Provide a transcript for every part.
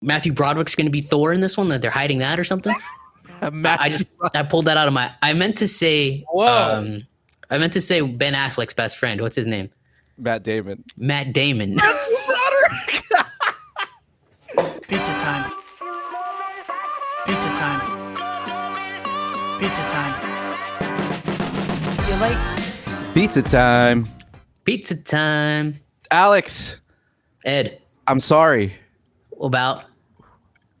Matthew Broderick's going to be Thor in this one. That they're hiding that or something. I pulled that out of my. I meant to say. Whoa. I meant to say Ben Affleck's best friend. What's his name? Matt Damon. Matt Damon. Pizza time. Pizza time. Pizza time. You like? Pizza time. Pizza time. Alex. Ed. I'm sorry. About?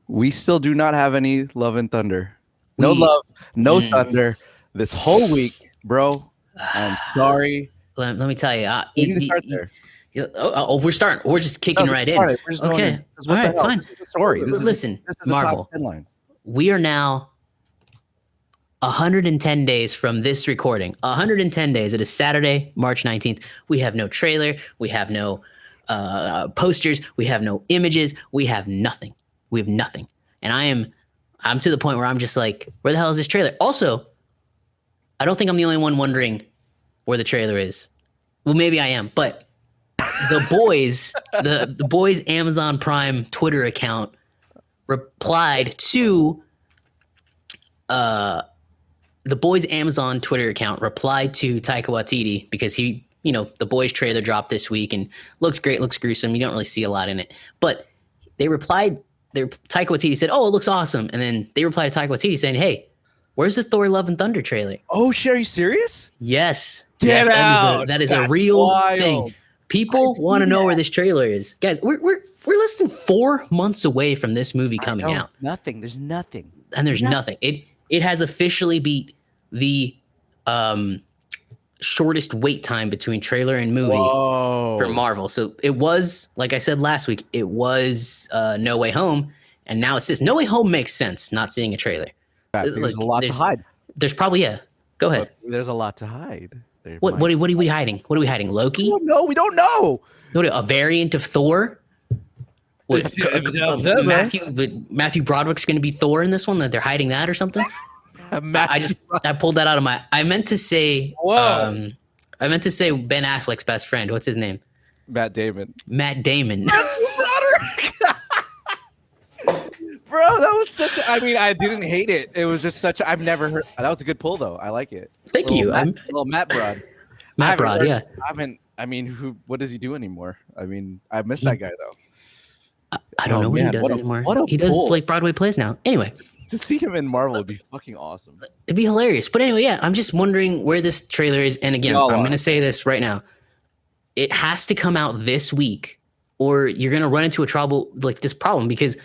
We still do not have any Love and Thunder. No love, no thunder this whole week, bro. I'm sorry. Let me tell you. We need to start there. We're starting. We're just kicking right in. We're just okay. All right, fine. Story. Listen, this is Marvel. We are now 110 days from this recording. 110 days. It is Saturday, March 19th. We have no trailer. We have no posters. We have no images. We have nothing. We have nothing. And I'm to the point where I'm just like, where the hell is this trailer? Also, I don't think I'm the only one wondering where the trailer is. Well, maybe I am, but the boys, the boys' Amazon Prime Twitter account replied to the boys' Amazon Twitter account replied to Taika Waititi because he, the boys' trailer dropped this week and looks great, looks gruesome. You don't really see a lot in it, but they replied. Taika Waititi said, "Oh, it looks awesome," and then they replied to Taika Waititi saying, "Hey, where's the Thor: Love and Thunder trailer?" Oh shit, are you serious? Yes. Get out. That is a real thing. People want to know where this trailer is. Guys, we're less than 4 months away from this movie coming out. Nothing. There's nothing. And there's nothing. It has officially beat the shortest wait time between trailer and movie for Marvel. So it was, like I said last week, it was No Way Home, and now it's this. No Way Home makes sense not seeing a trailer. There's a lot to hide. There's probably, go ahead. Look, there's a lot to hide. What are we hiding? What are we hiding? Loki? No, we don't know. A variant of Thor? Matthew Broderick's going to be Thor in this one. That they're hiding that or something. I pulled that out of my. I meant to say. I meant to say Ben Affleck's best friend. What's his name? Matt Damon. Matt Damon. Bro, that was such. I didn't hate it. It was just such. I've never heard. That was a good pull, though. I like it. Thank you. Matt Brod. Matt Brod. Yeah. What does he do anymore? I miss that guy though. I don't know what he does anymore. He does like Broadway plays now. Anyway, to see him in Marvel would be fucking awesome. It'd be hilarious. But anyway, yeah, I'm just wondering where this trailer is. And again, I'm going to say this right now. It has to come out this week, or you're going to run into this problem because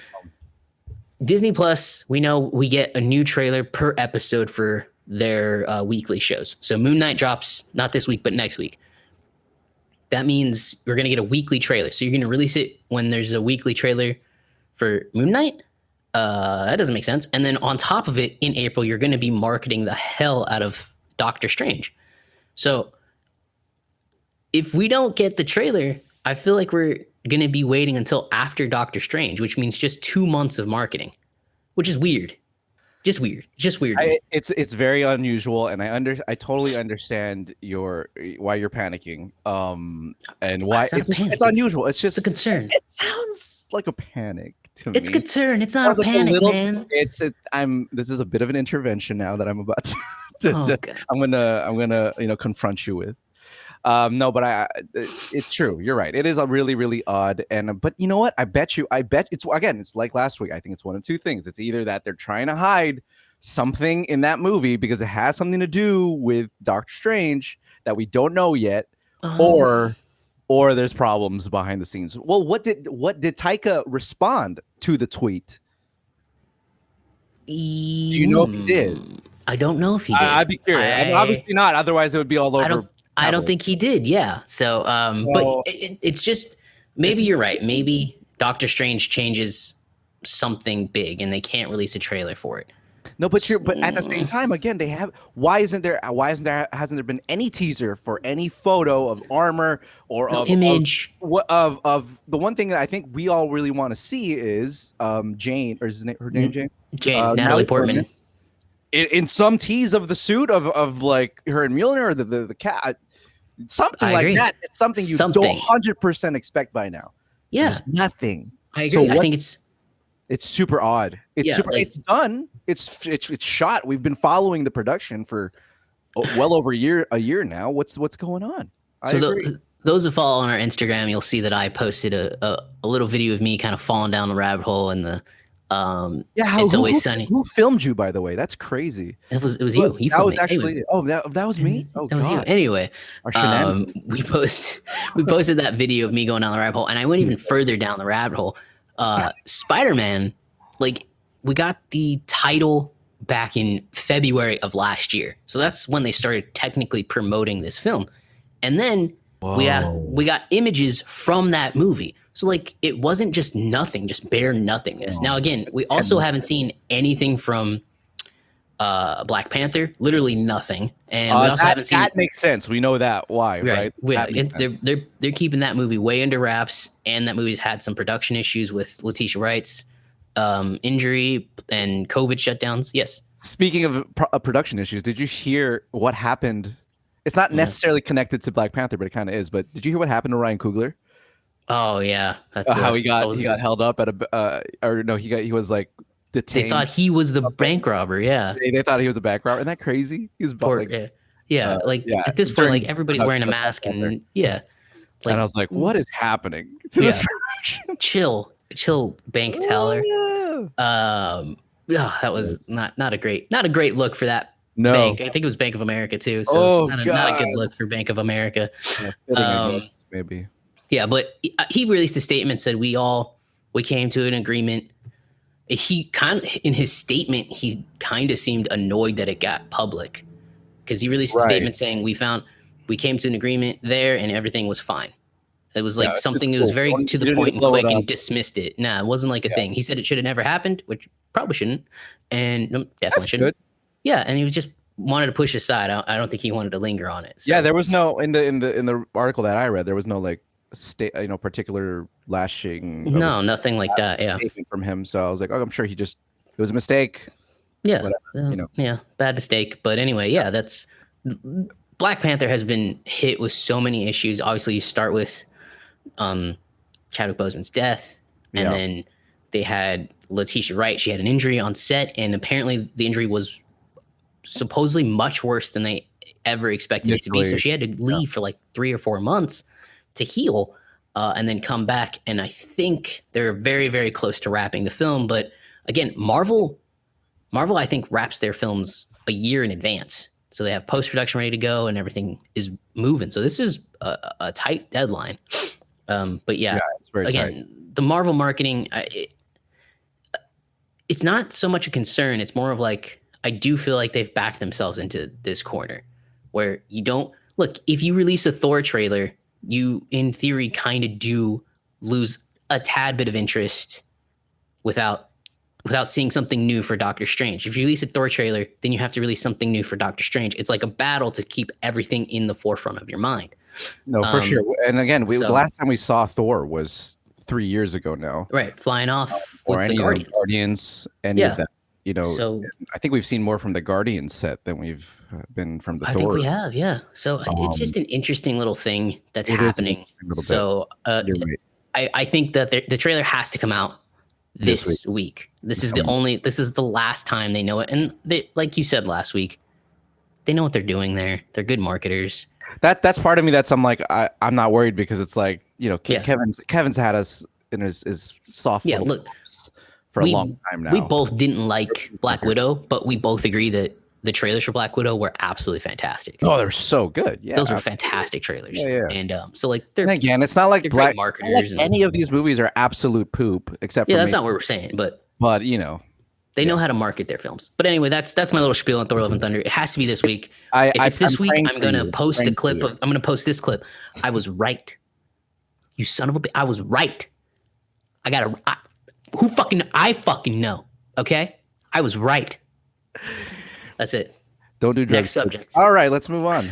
Disney Plus, we know we get a new trailer per episode for their weekly shows. So Moon Knight drops not this week, but next week. That means we're going to get a weekly trailer. So you're going to release it when there's a weekly trailer for Moon Knight? That doesn't make sense. And then on top of it, in April, you're going to be marketing the hell out of Doctor Strange. So if we don't get the trailer, I feel like we're going to be waiting until after Doctor Strange, which means just 2 months of marketing, which is weird. Just weird. It's very unusual, and I totally understand why you're panicking. And why it's unusual. It's just a concern. It sounds like a panic to me. It's concern. It's not a panic, man. This is a bit of an intervention now that I'm about to I'm gonna confront you with. No, but it's true. You're right. It is a really, really odd. But you know what? I bet it's like last week. I think it's one of two things. It's either that they're trying to hide something in that movie because it has something to do with Doctor Strange that we don't know yet, or there's problems behind the scenes. Well, what did Taika respond to the tweet? Do you know if he did? I don't know if he did. I'd be curious. Obviously not. Otherwise, it would be all over. I don't think he did. Yeah. So, but it's just, maybe you're right. Maybe Doctor Strange changes something big and they can't release a trailer for it. No, but at the same time, again, they have. Hasn't there been any teaser for any photo of armor or image of the one thing that I think we all really want to see is Jane, or is her name Jane? Natalie Portman. In some tease of the suit of like her and Mjolnir or the cat. Something like that. It's something you don't 100% expect by now. Yeah. There's nothing. I agree. I think It's super odd. It's done. It's shot. We've been following the production for well over a year now. What's going on? Those who follow on our Instagram, you'll see that I posted a little video of me kind of falling down the rabbit hole in the It's Always Sunny. Who filmed you, by the way? That's crazy. It was you. That was actually that was me. Oh, that was you. Anyway, we posted that video of me going down the rabbit hole, and I went even further down the rabbit hole. Spider-Man, like, we got the title back in February of last year, so that's when they started technically promoting this film, and then we got images from that movie. So, like, it wasn't just nothing, just bare nothingness. Now, again, we also haven't seen anything from Black Panther, literally nothing, and we also haven't seen. That makes sense. We know that. Why, right? They're keeping that movie way under wraps, and that movie's had some production issues with Letitia Wright's injury and COVID shutdowns. Yes. Speaking of production issues, did you hear what happened? It's not necessarily connected to Black Panther, but it kind of is. But did you hear what happened to Ryan Coogler? Oh yeah, that's how he got held up at he was like detained. They thought he was the bank robber. Yeah, they thought he was a bank robber. Isn't that crazy? He's at this point, like, everybody's wearing a mask, and like, and I was like, what is happening to this production? chill bank teller. That was not a great look for that. No, bank. I think it was Bank of America too. So not a good look for Bank of America. Maybe. Yeah, but he released a statement, said we came to an agreement. He kind of, in his statement, he kind of seemed annoyed that it got public, because he released a statement saying we came to an agreement there and everything was fine. It was like something that was very to the point and quick, and dismissed it. Nah, it wasn't like a thing. He said it should have never happened, which probably shouldn't, and definitely shouldn't. Good. Yeah, and he was just wanted to push aside. I don't think he wanted to linger on it. So. Yeah, there was no in the article that I read, there was no like particular lashing. No, nothing like that. Yeah, from him. So I was like, I'm sure it was a mistake. Yeah, yeah, bad mistake. But anyway, yeah, that's Black Panther has been hit with so many issues. Obviously, you start with Chadwick Boseman's death, and then they had Letitia Wright. She had an injury on set, and apparently the injury was supposedly much worse than they ever expected it to be. So she had to leave for like 3 or 4 months to heal, and then come back. And I think they're very, very close to wrapping the film. But again, Marvel, I think, wraps their films a year in advance. So they have post-production ready to go and everything is moving. So this is a tight deadline. But yeah it's very again, tight. The Marvel marketing, it's not so much a concern. It's more of like, I do feel like they've backed themselves into this corner where you don't look, if you release a Thor trailer, you in theory kind of do lose a tad bit of interest without seeing something new for Doctor Strange. If you release a Thor trailer, then you have to release something new for Doctor Strange. It's like a battle to keep everything in the forefront of your mind. No, for sure. And again, the last time we saw Thor was 3 years ago now. Right, flying off with the Guardians. Any of that. So I think we've seen more from the Guardians set than we've been from the Thor. I think we have, yeah. So it's just an interesting little thing that's happening. So I think that the trailer has to come out this week. This is the last time they know it. And they, like you said last week, they know what they're doing there. They're good marketers. That's part of me I'm like, I'm not worried, because it's like, Kevin's had us in his soft for a long time now. We both didn't like Black Widow, but we both agree that the trailers for Black Widow were absolutely fantastic. Oh, they're so good. Yeah, those were fantastic trailers. Yeah. And so like, they're again, it's not like Black marketers. Like any of these movies are absolute poop, except for that's not what we're saying, but they know how to market their films. But anyway, that's my little spiel on Thor: Love and Thunder. It has to be this week. If it's this week, I'm gonna post a clip. I'm gonna post this clip. I was right. You son of a bitch. I was right. I fucking know. Okay? I was right. That's it. Don't do drugs. Next subject. All right, let's move on.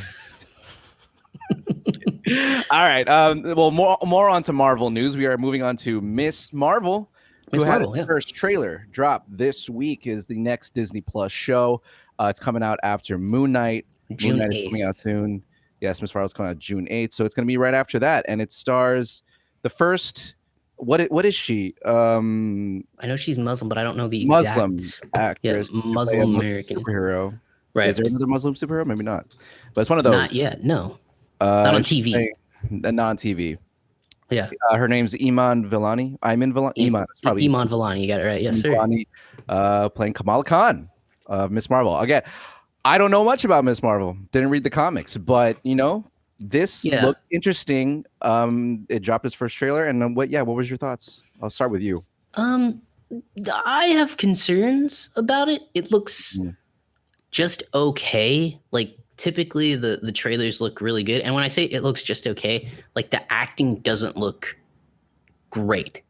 All right. Well, more on to Marvel news. We are moving on to Miss Marvel. Her first trailer drop this week is the next Disney Plus show. It's coming out after Moon Knight. June 8th. Is coming out soon. Yes, Miss Marvel's coming out June 8th. So it's going to be right after that. And it stars the first What is she? I know she's Muslim, but I don't know the Muslim exact. actress. Yeah, Muslim American superhero. Right. Is there another Muslim superhero? Maybe not. But it's one of those. Not yet. No. Not on TV. Not on TV. Yeah. Her name's Iman Vellani. Iman. It's probably Iman Vellani. You got it right. Yes, sir. Vellani, playing Kamala Khan, Miss Marvel. Again, I don't know much about Miss Marvel. Didn't read the comics, but this looked interesting. It dropped its first trailer, and what was your thoughts? I'll start with you. I have concerns about it. It looks just okay. Like typically the trailers look really good, and when I say it looks just okay, like the acting doesn't look great.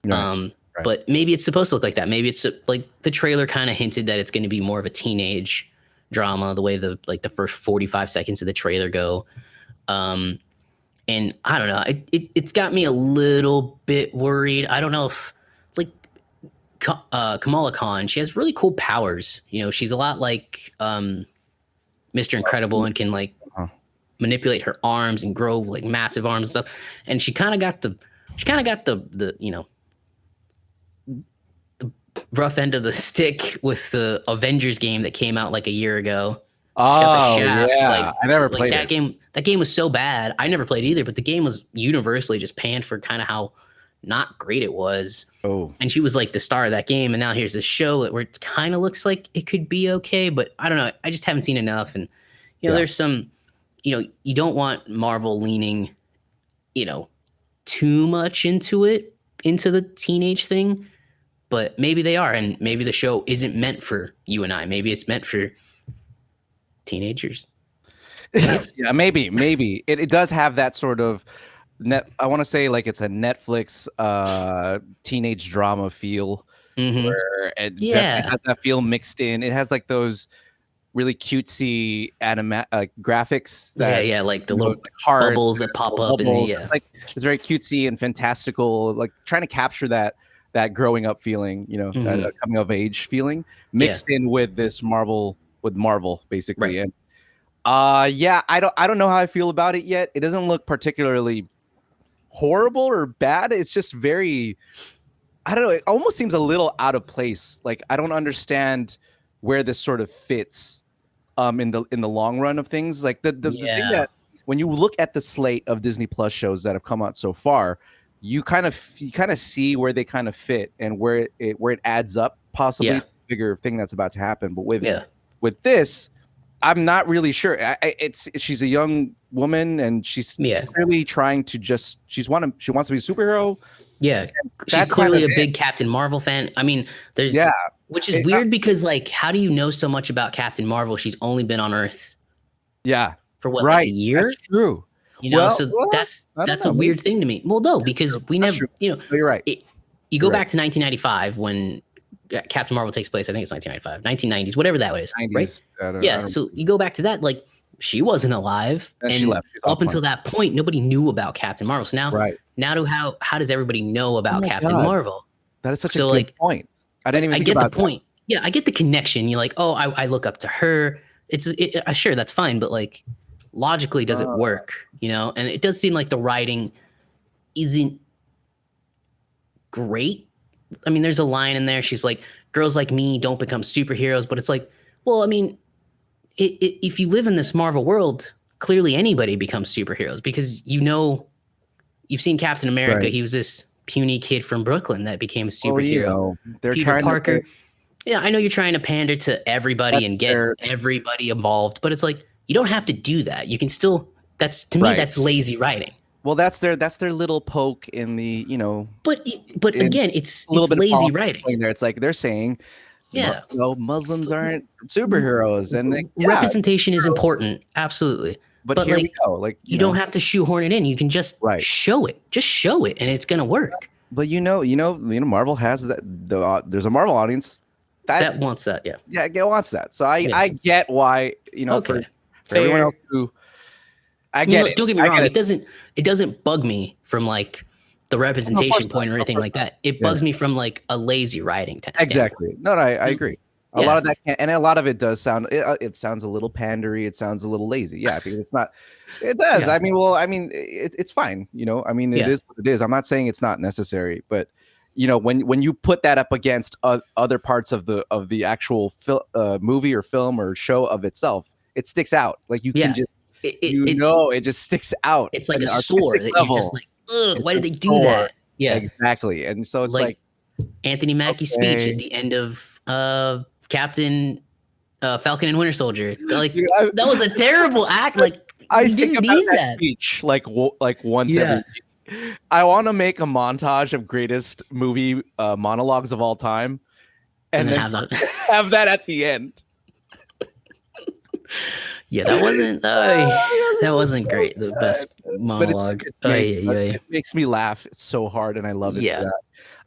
Right. But maybe it's supposed to look like that. Maybe it's like the trailer kind of hinted that it's going to be more of a teenage drama, the way the first 45 seconds of the trailer go. And I don't know, it's got me a little bit worried. I don't know if like Kamala Khan, she has really cool powers. She's a lot like Mr. Incredible and can like manipulate her arms and grow like massive arms and stuff. And she kind of got the the rough end of the stick with the Avengers game that came out like a year ago. Oh, yeah. I never played that game. That game was so bad. I never played either, but the game was universally just panned for kind of how not great it was. Oh. And she was like the star of that game. And now here's this show where it kind of looks like it could be okay, but I don't know. I just haven't seen enough. And, there's some, you don't want Marvel leaning, too much into the teenage thing, but maybe they are. And maybe the show isn't meant for you and I. Maybe it's meant for teenagers. Yeah, maybe it does have that sort of I want to say like it's a Netflix teenage drama feel, where it definitely has that feel mixed in. It has like those really cutesy graphics that like the little bubbles that pop up and like it's very cutesy and fantastical, like trying to capture that growing up feeling, that coming of age feeling mixed in with this Marvel basically. Right. And I don't know how I feel about it yet. It doesn't look particularly horrible or bad. It's just very, I don't know, it almost seems a little out of place. Like I don't understand where this sort of fits in the long run of things. Like the thing that when you look at the slate of Disney Plus shows that have come out so far, you kind of see where they kind of fit and where it adds up possibly to the bigger thing that's about to happen. But with this, I'm not really sure. She's a young woman and she's clearly trying to she wants to be a superhero. Yeah, she's clearly a big Captain Marvel fan. I mean, which is weird because like, how do you know so much about Captain Marvel? She's only been on Earth. For what, like a year? That's true. That's a weird thing to me. Well, no, because we never, you're right. You go back to 1995 when Captain Marvel takes place. I think it's 1995, 1990s, whatever that is, 90s, right? So you go back to that, like she wasn't alive, and she left. Up until that point, nobody knew about Captain Marvel. So how does everybody know about Captain Marvel? That is such a good point. I didn't even. I get the point. Yeah, I get the connection. You're like, oh, I look up to her. Sure, that's fine, but like logically, does it work? And it does seem like the writing isn't great. I mean, there's a line in there. She's like, girls like me don't become superheroes. But it's like, well, I mean, if you live in this Marvel world, clearly anybody becomes superheroes because you've seen Captain America. Right. He was this puny kid from Brooklyn that became a superhero. They're Peter trying Parker. Yeah, I know you're trying to pander to everybody and get everybody involved. But it's like, you don't have to do that. You can still, to me, that's lazy writing. Well, that's their little poke in the, But again, it's lazy writing. There, it's like they're saying, Muslims aren't superheroes, and representation is important, absolutely. But here we go. Like you don't have to shoehorn it in. You can just show it. Just show it, and it's gonna work. But Marvel has that. There's a Marvel audience that wants that. Yeah, it wants that. So I get why for everyone else who. Don't get me wrong. It doesn't bug me from like the representation point or anything like that. It bugs me from like a lazy writing. Exactly. No, I agree. A lot of that and a lot of it does sound it sounds a little pandery, it sounds a little lazy. Yeah, because it's not it does. I mean, it's fine, you know. I mean, it is what it is. I'm not saying it's not necessary, but you know, when you put that up against other parts of the actual movie or film or show of itself, it sticks out. Like you can just it just sticks out. It's like a sword that you're just like, ugh, why did they do that? Yeah, exactly. And so it's like Anthony Mackie's speech at the end of Captain Falcon and Winter Soldier. Like that was a terrible act. Like I think about that speech like once every week. I want to make a montage of greatest movie monologues of all time, and then have that at the end. Yeah, that wasn't great. The best monologue. It makes me laugh so hard, and I love it. Yeah.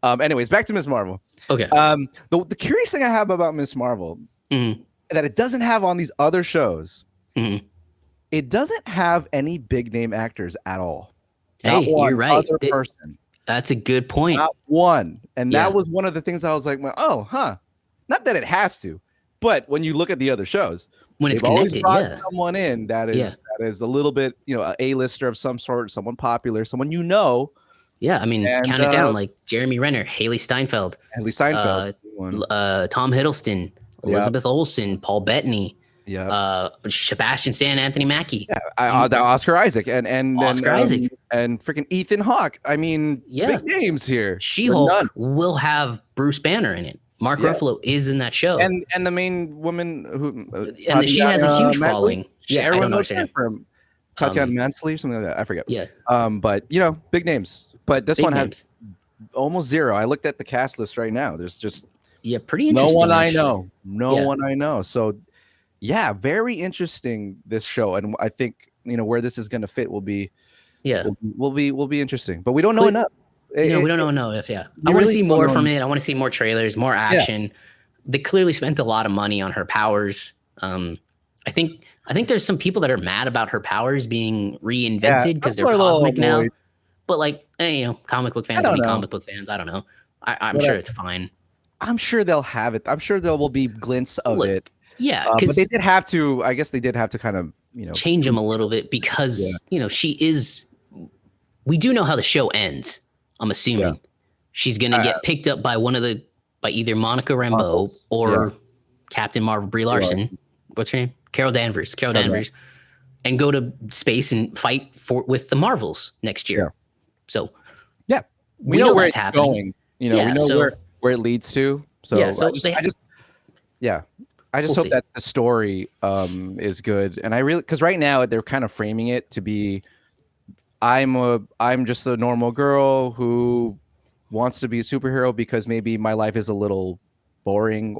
Anyways, back to Ms. Marvel. Okay. The curious thing I have about Ms. Marvel that it doesn't have on these other shows, it doesn't have any big name actors at all. Hey, you're right. Other person. That's a good point. Not one. And that was one of the things I was like, oh, huh. Not that it has to, but when you look at the other shows, when it's connected, someone in that is a little bit, you know, a A-lister of some sort, someone popular, someone you know. Yeah, I mean, count it down like Jeremy Renner, Haley Steinfeld, Tom Hiddleston, Elizabeth Olsen, Paul Bettany. Yeah, Sebastian Stan, Anthony Mackie, Oscar Isaac, and Oscar Isaac, and freaking Ethan Hawke. I mean, big names here. She-Hulk will have Bruce Banner in it. Mark Ruffalo is in that show, and the main woman who she has a huge following. Everyone knows her from Tatiana Maslany or something like that. I forget. Yeah, but you know, big names. But this one has almost zero. I looked at the cast list right now. There's just pretty interesting. No one I know. No one I know. So. Yeah, very interesting, this show, and I think, you know, where this is going to fit will be will be interesting, but we don't know enough. We don't know enough. I want to see more from it. I want to see more trailers, more action. They clearly spent a lot of money on her powers. I think there's some people that are mad about her powers being reinvented because they're cosmic now. But like, you know, comic book fans will be comic book fans. I don't know. I'm sure it's fine. I'm sure they'll have it. I'm sure there will be glints of it. Yeah, but they did have to. I guess they did have to kind of, you know, change him a little bit because you know she is. We do know how the show ends. I'm assuming she's gonna get picked up by by either Monica Rambeau or Captain Marvel Brie Larson. What's her name? Carol Danvers. And go to space and fight with the Marvels next year. So we know where it's happening. You know, we know where it leads to. So I just hope that the story is good, and I really, because right now they're kind of framing it to be, I'm just a normal girl who wants to be a superhero because maybe my life is a little boring.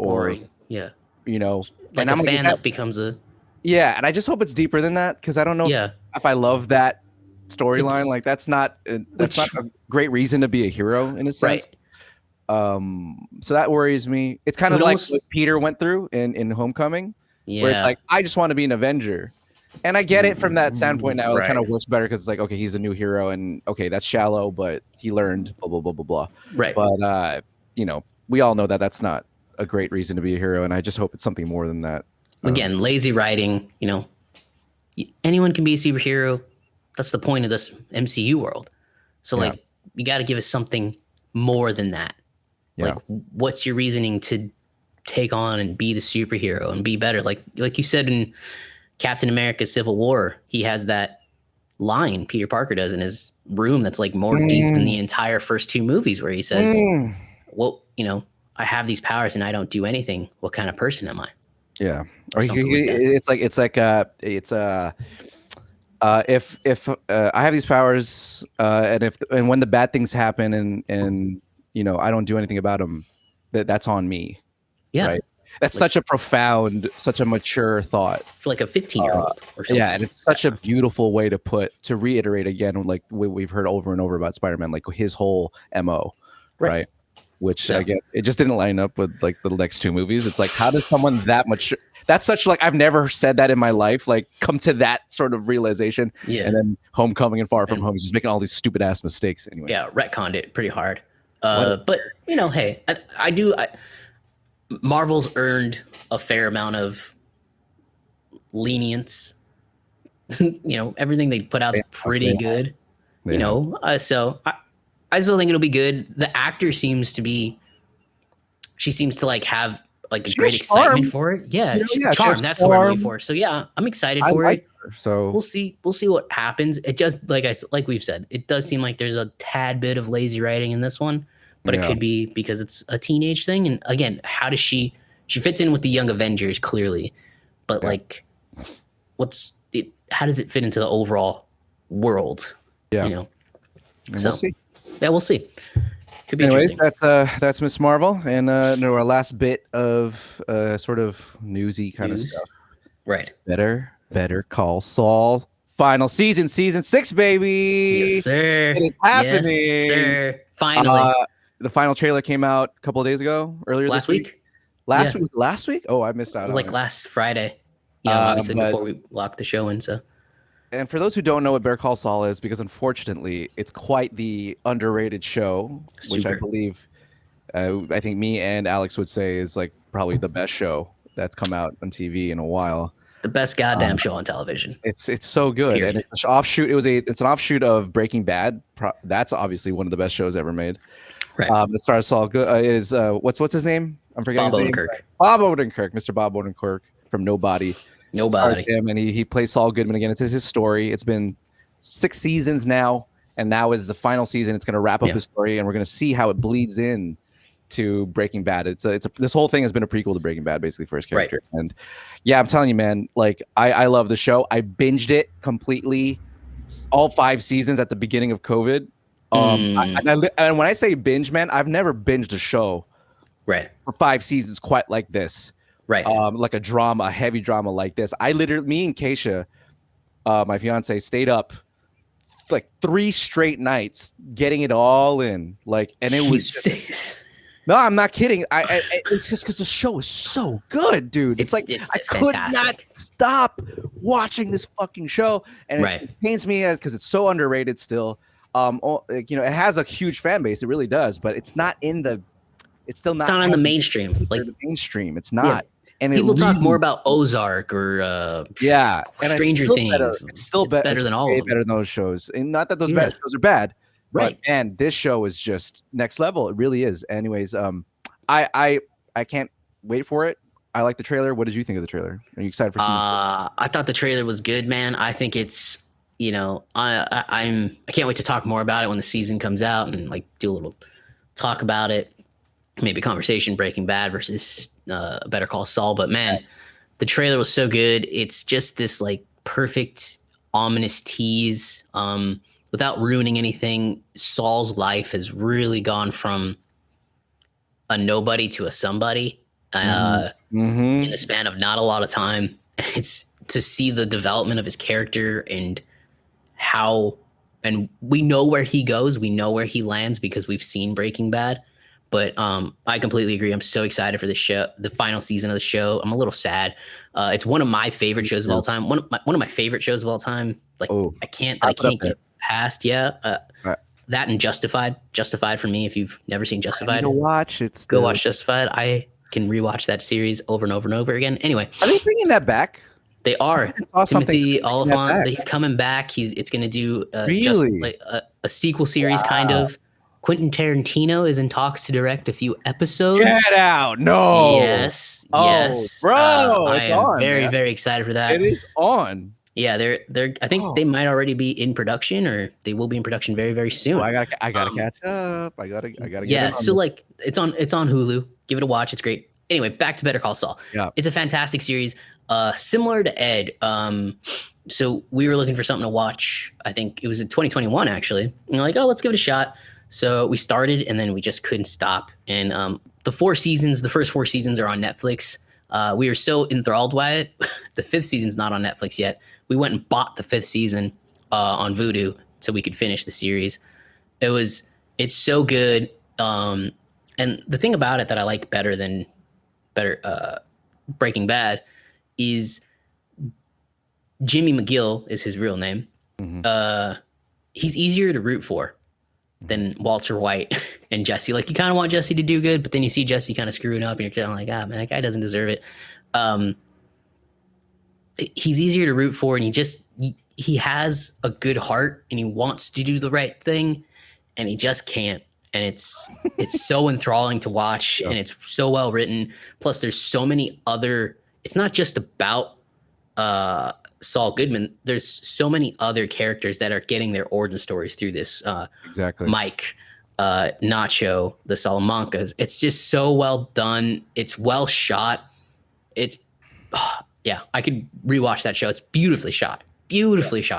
You know, like and I'm a fan that becomes a and I just hope it's deeper than that, because I don't know if I love that storyline. Like that's not a great reason to be a hero in a sense. Right. So that worries me. It's kind of like what Peter went through in Homecoming, where it's like, I just want to be an Avenger. And I get it from that standpoint now. It kind of works better because it's like, okay, he's a new hero, and okay, that's shallow, but he learned blah, blah, blah, blah, blah. Right. But, you know, we all know that that's not a great reason to be a hero, and I just hope it's something more than that. Again, lazy writing, you know, anyone can be a superhero. That's the point of this MCU world. So, like, you got to give us something more than that. Like, what's your reasoning to take on and be the superhero and be better? Like you said in Captain America Civil War, he has that line, Peter Parker does, in his room that's like more deep than the entire first two movies, where he says, well, you know, I have these powers and I don't do anything. What kind of person am I? Yeah. Or it's like if I have these powers, and when the bad things happen and you know, I don't do anything about them, that's on me. Yeah. Right? That's like, such a profound, such a mature thought. For like a 15-year-old or something. Yeah, and it's such a beautiful way to reiterate again, like we've heard over and over about Spider-Man, like his whole MO, right? Which again, it just didn't line up with like the next two movies. It's like, how does someone that much, that's such like, I've never said that in my life, like come to that sort of realization. Yeah. And then Homecoming and Far From Home is just making all these stupid ass mistakes anyway. Yeah, retconned it pretty hard. But you know, hey, Marvel's earned a fair amount of lenience. Everything they put out is pretty good. So I still think it'll be good. The actor seems to like have like a great excitement for it. Yeah, charm. That's the word I'm looking for. So yeah, I'm excited for it. So we'll see what happens. It just like we've said, it does seem like there's a tad bit of lazy writing in this one, but it could be because it's a teenage thing. And again, how does she fits in with the Young Avengers clearly, but like, how does it fit into the overall world? Yeah, so we'll see. Yeah, we'll see. Could be Anyways, interesting. that's Miss Marvel, and our last bit of sort of newsy kind of stuff. Right. Better Call Saul. Final season 6, baby. Yes, sir. It is happening. Yes, sir. Finally. The final trailer came out a couple of days ago, earlier last this week. Last week? Oh, I missed out. It was like last Friday. Obviously before we locked the show in. So. And for those who don't know what Better Call Saul is, because unfortunately it's quite the underrated show, which I believe, I think me and Alex would say is like probably the best show that's come out on TV in a while. The best goddamn show on television. It's so good. Period. And it's an offshoot. It's an offshoot of Breaking Bad. That's obviously one of the best shows ever made. Right. The star of Saul is what's his name? I'm forgetting Bob his name. Odenkirk. Bob Odenkirk, Mr. Bob Odenkirk from Nobody. Him, and he plays Saul Goodman again. It's his story. It's been 6 seasons now, and now is the final season. It's going to wrap up his story, and we're going to see how it bleeds in to Breaking Bad. This whole thing has been a prequel to Breaking Bad, basically, for his character. Right. And yeah, I'm telling you, man, like I love the show. I binged it completely, all 5 seasons at the beginning of COVID. And when I say binge, man, I've never binged a show for 5 seasons quite like this. Right. Like a heavy drama like this. Me and Keisha, my fiance, stayed up like 3 straight nights getting it all in. Like, and it was just, no, I'm not kidding. It's just because the show is so good, dude. It's I could not stop watching this fucking show, and it pains me because it's so underrated still. It has a huge fan base. It really does, but it's not in the. It's still not. It's not in the mainstream. Like the mainstream, it's not. Yeah. And people talk more about Ozark or Stranger Things. It's still better than all of them. Better than those shows, and not that those bad shows are bad, right? And this show is just next level. It really is. Anyways, I can't wait for it. I like the trailer. What did you think of the trailer? Are you excited for season 4? I thought the trailer was good, man. I think it's I can't wait to talk more about it when the season comes out and like do a little talk about it. Maybe conversation Breaking Bad versus Better Call Saul. But man, the trailer was so good. It's just this like perfect ominous tease. Without ruining anything, Saul's life has really gone from a nobody to a somebody in the span of not a lot of time. It's to see the development of his character and and we know where he goes. We know where he lands because we've seen Breaking Bad. But I completely agree. I'm so excited for the show, the final season of the show. I'm a little sad. It's one of my favorite shows of all time. One of my favorite shows of all time. Like I can't get past. Yeah, that and Justified. Justified for me. If you've never seen Justified, go watch it. Go watch Justified. I can rewatch that series over and over and over again. Anyway, are they bringing that back? They are. Timothy Oliphant. He's coming back. It's going to do a sequel series kind of. Quentin Tarantino is in talks to direct a few episodes. Get out! No. Yes. Bro. I am very excited for that. It is on. Yeah, they're. I think they might already be in production, or they will be in production very, very soon. I gotta catch up. I gotta. Yeah. So like, it's on Hulu. Give it a watch. It's great. Anyway, back to Better Call Saul. Yeah. It's a fantastic series. Similar to Ed. So we were looking for something to watch. I think it was in 2021 actually. And we're like, let's give it a shot. So we started, and then we just couldn't stop. And the first 4 seasons are on Netflix. We were so enthralled by it. The 5th season's not on Netflix yet. We went and bought the 5th season on Vudu so we could finish the series. It's so good. And the thing about it that I like better Breaking Bad is Jimmy McGill is his real name. He's easier to root for. than Walter White and Jesse. Like, you kind of want Jesse to do good, but then you see Jesse kind of screwing up, and you're kind of like, man, that guy doesn't deserve it. He's easier to root for, and he has a good heart, and he wants to do the right thing, and he just can't. And it's so enthralling to watch, and it's so well written. Plus, there's so many other. It's not just about Saul Goodman. There's so many other characters that are getting their origin stories through this. Exactly. Mike, Nacho, the Salamancas. It's just so well done. It's well shot. It's I could rewatch that show. It's beautifully shot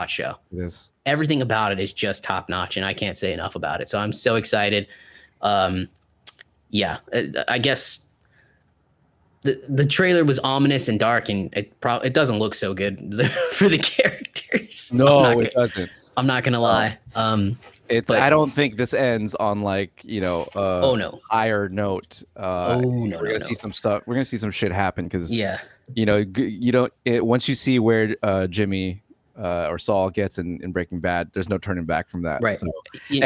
show. It is. Everything about it is just top notch, and I can't say enough about it. So I'm so excited. I guess the trailer was ominous and dark, and it doesn't look so good for the characters. No, it doesn't. I'm not gonna lie. I don't think this ends on like higher note. We're gonna see some stuff. We're gonna see some shit happen because once you see where Jimmy or Saul gets in Breaking Bad, there's no turning back from that. Right. So, go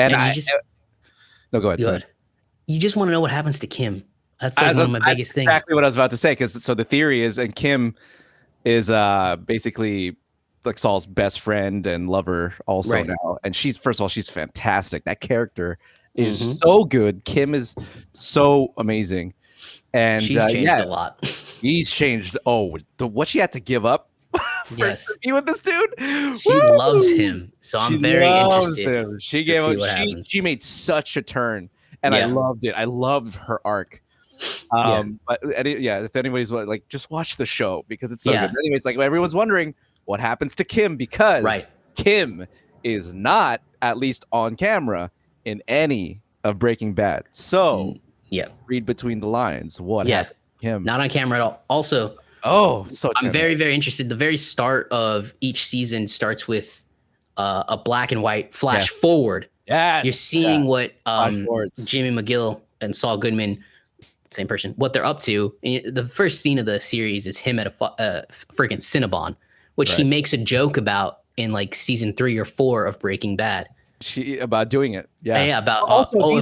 ahead. Go ahead. You just want to know what happens to Kim. That's like one of my biggest things. Exactly what I was about to say. Because the theory is, and Kim is basically like Saul's best friend and lover also now. And she's fantastic. That character is so good. Kim is so amazing. And she's changed a lot. He's changed. Oh, what she had to give up. Yes, to be with this dude. She loves him, so I'm very interested. She made such a turn, and I loved it. I loved her arc. But if anybody's like, just watch the show because it's so good. But anyways, like everyone's wondering what happens to Kim because Kim is not, at least on camera, in any of Breaking Bad. So read between the lines. What happened to Kim? Not on camera at all. Also. I'm very, very interested. The very start of each season starts with a black and white flash forward. Yes. You're seeing what Jimmy McGill and Saul Goodman, same person, what they're up to. And the first scene of the series is him at a freaking Cinnabon, which he makes a joke about in like season 3 or 4 of Breaking Bad. About doing it. Yeah. About also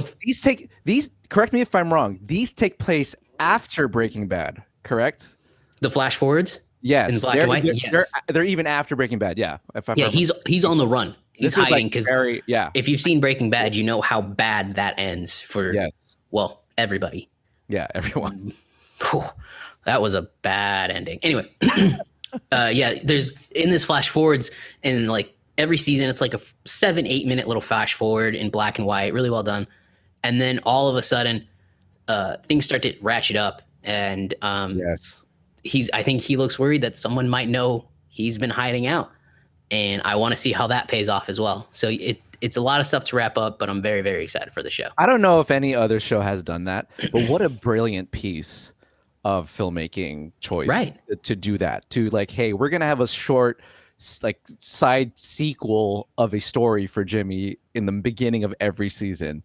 these correct me if I'm wrong. These take place after Breaking Bad, correct? The flash forwards? Yes. In black and white? They're even after Breaking Bad, yeah. He's on the run. He's hiding because if you've seen Breaking Bad, you know how bad that ends for, everybody. Yeah, everyone. That was a bad ending. Anyway, there's in this flash forwards, and like every season, it's like a 7-8 minute little flash forward in black and white, really well done. And then all of a sudden, things start to ratchet up, and I think he looks worried that someone might know he's been hiding out, and I want to see how that pays off as well. So it's a lot of stuff to wrap up, but I'm very, very excited for the show. I don't know if any other show has done that, but what a brilliant piece of filmmaking choice to do that. To like, hey, we're gonna have a short like side sequel of a story for Jimmy in the beginning of every season.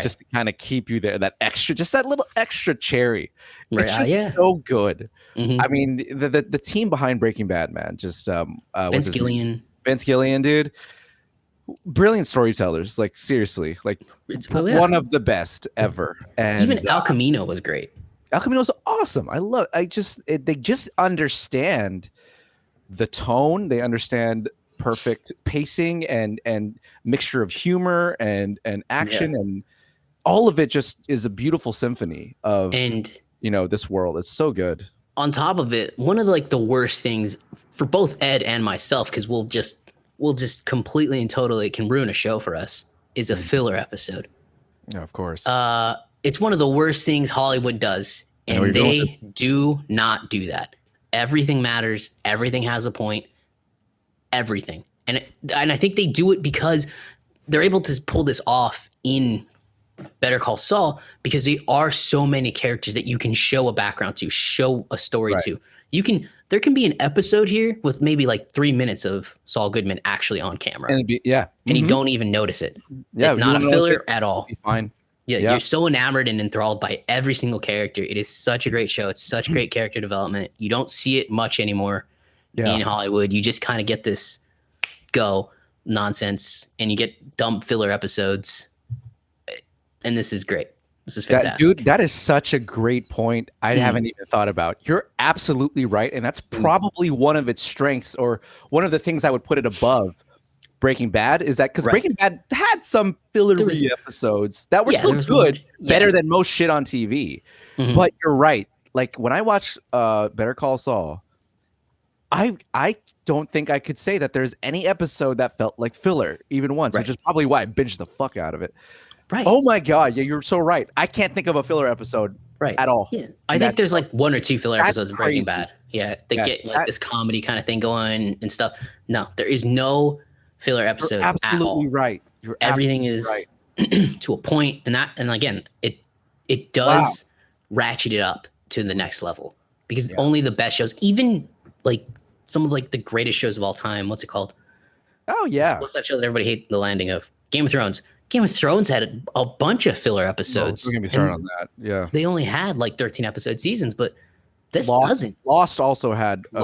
Just to kind of keep you there, that little extra cherry. It's just so good. I mean, the team behind Breaking Bad, man, just Vince Gillian, dude, brilliant storytellers. Like seriously, like one of the best ever. And even El Camino was great. El Camino was awesome. They just understand the tone. They understand perfect pacing and mixture of humor and action and all of it just is a beautiful symphony of this world. It's so good. On top of it, one of the worst things for both Ed and myself, because we'll just completely and totally, it can ruin a show for us, is a filler episode. Yeah, of course. It's one of the worst things Hollywood does, and they do not do that. Everything matters. Everything has a point. Everything. And I think they do it because they're able to pull this off in Better Call Saul, because there are so many characters that you can show a background to, show a story to. There can be an episode here with maybe like 3 minutes of Saul Goodman actually on camera. And you don't even notice it. It's not a filler at all. Fine. Yeah, you're so enamored and enthralled by every single character. It is such a great show. It's such great character development. You don't see it much anymore in Hollywood. You just kind of get this nonsense, and you get dumb filler episodes. and this is great. This is fantastic. Dude, that is such a great point. I haven't even thought about. You're absolutely right. And that's probably one of its strengths, or one of the things I would put it above Breaking Bad, is that because Breaking Bad had some fillery episodes that were still good, better than most shit on TV. But you're right. Like when I watch Better Call Saul, I don't think I could say that there's any episode that felt like filler even once, which is probably why I binged the fuck out of it. Right. Oh my God. Yeah, you're so right. I can't think of a filler episode at all. Yeah. I think there's like 1 or 2 filler episodes of Breaking Bad. Yeah. They get like this comedy kind of thing going and stuff. No, there is no filler episodes at all. Absolutely right. You're Everything is right. To a point, and again, it does ratchet it up to the next level, because only the best shows, even like some of like the greatest shows of all time. What's it called? Oh yeah. What's that show that everybody hates the landing of? Game of Thrones. Game of Thrones had a bunch of filler episodes. We're gonna be started on that. Yeah. They only had like 13 episode seasons, but this doesn't. Lost also had a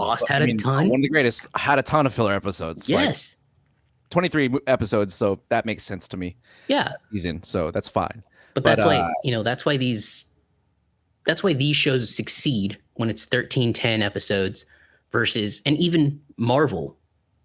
ton. One of the greatest had a ton of filler episodes. Yes. Like 23 episodes, so that makes sense to me. Yeah. Season, so that's fine. But that's why, that's why these shows succeed when it's 13, 10 episodes versus, and even Marvel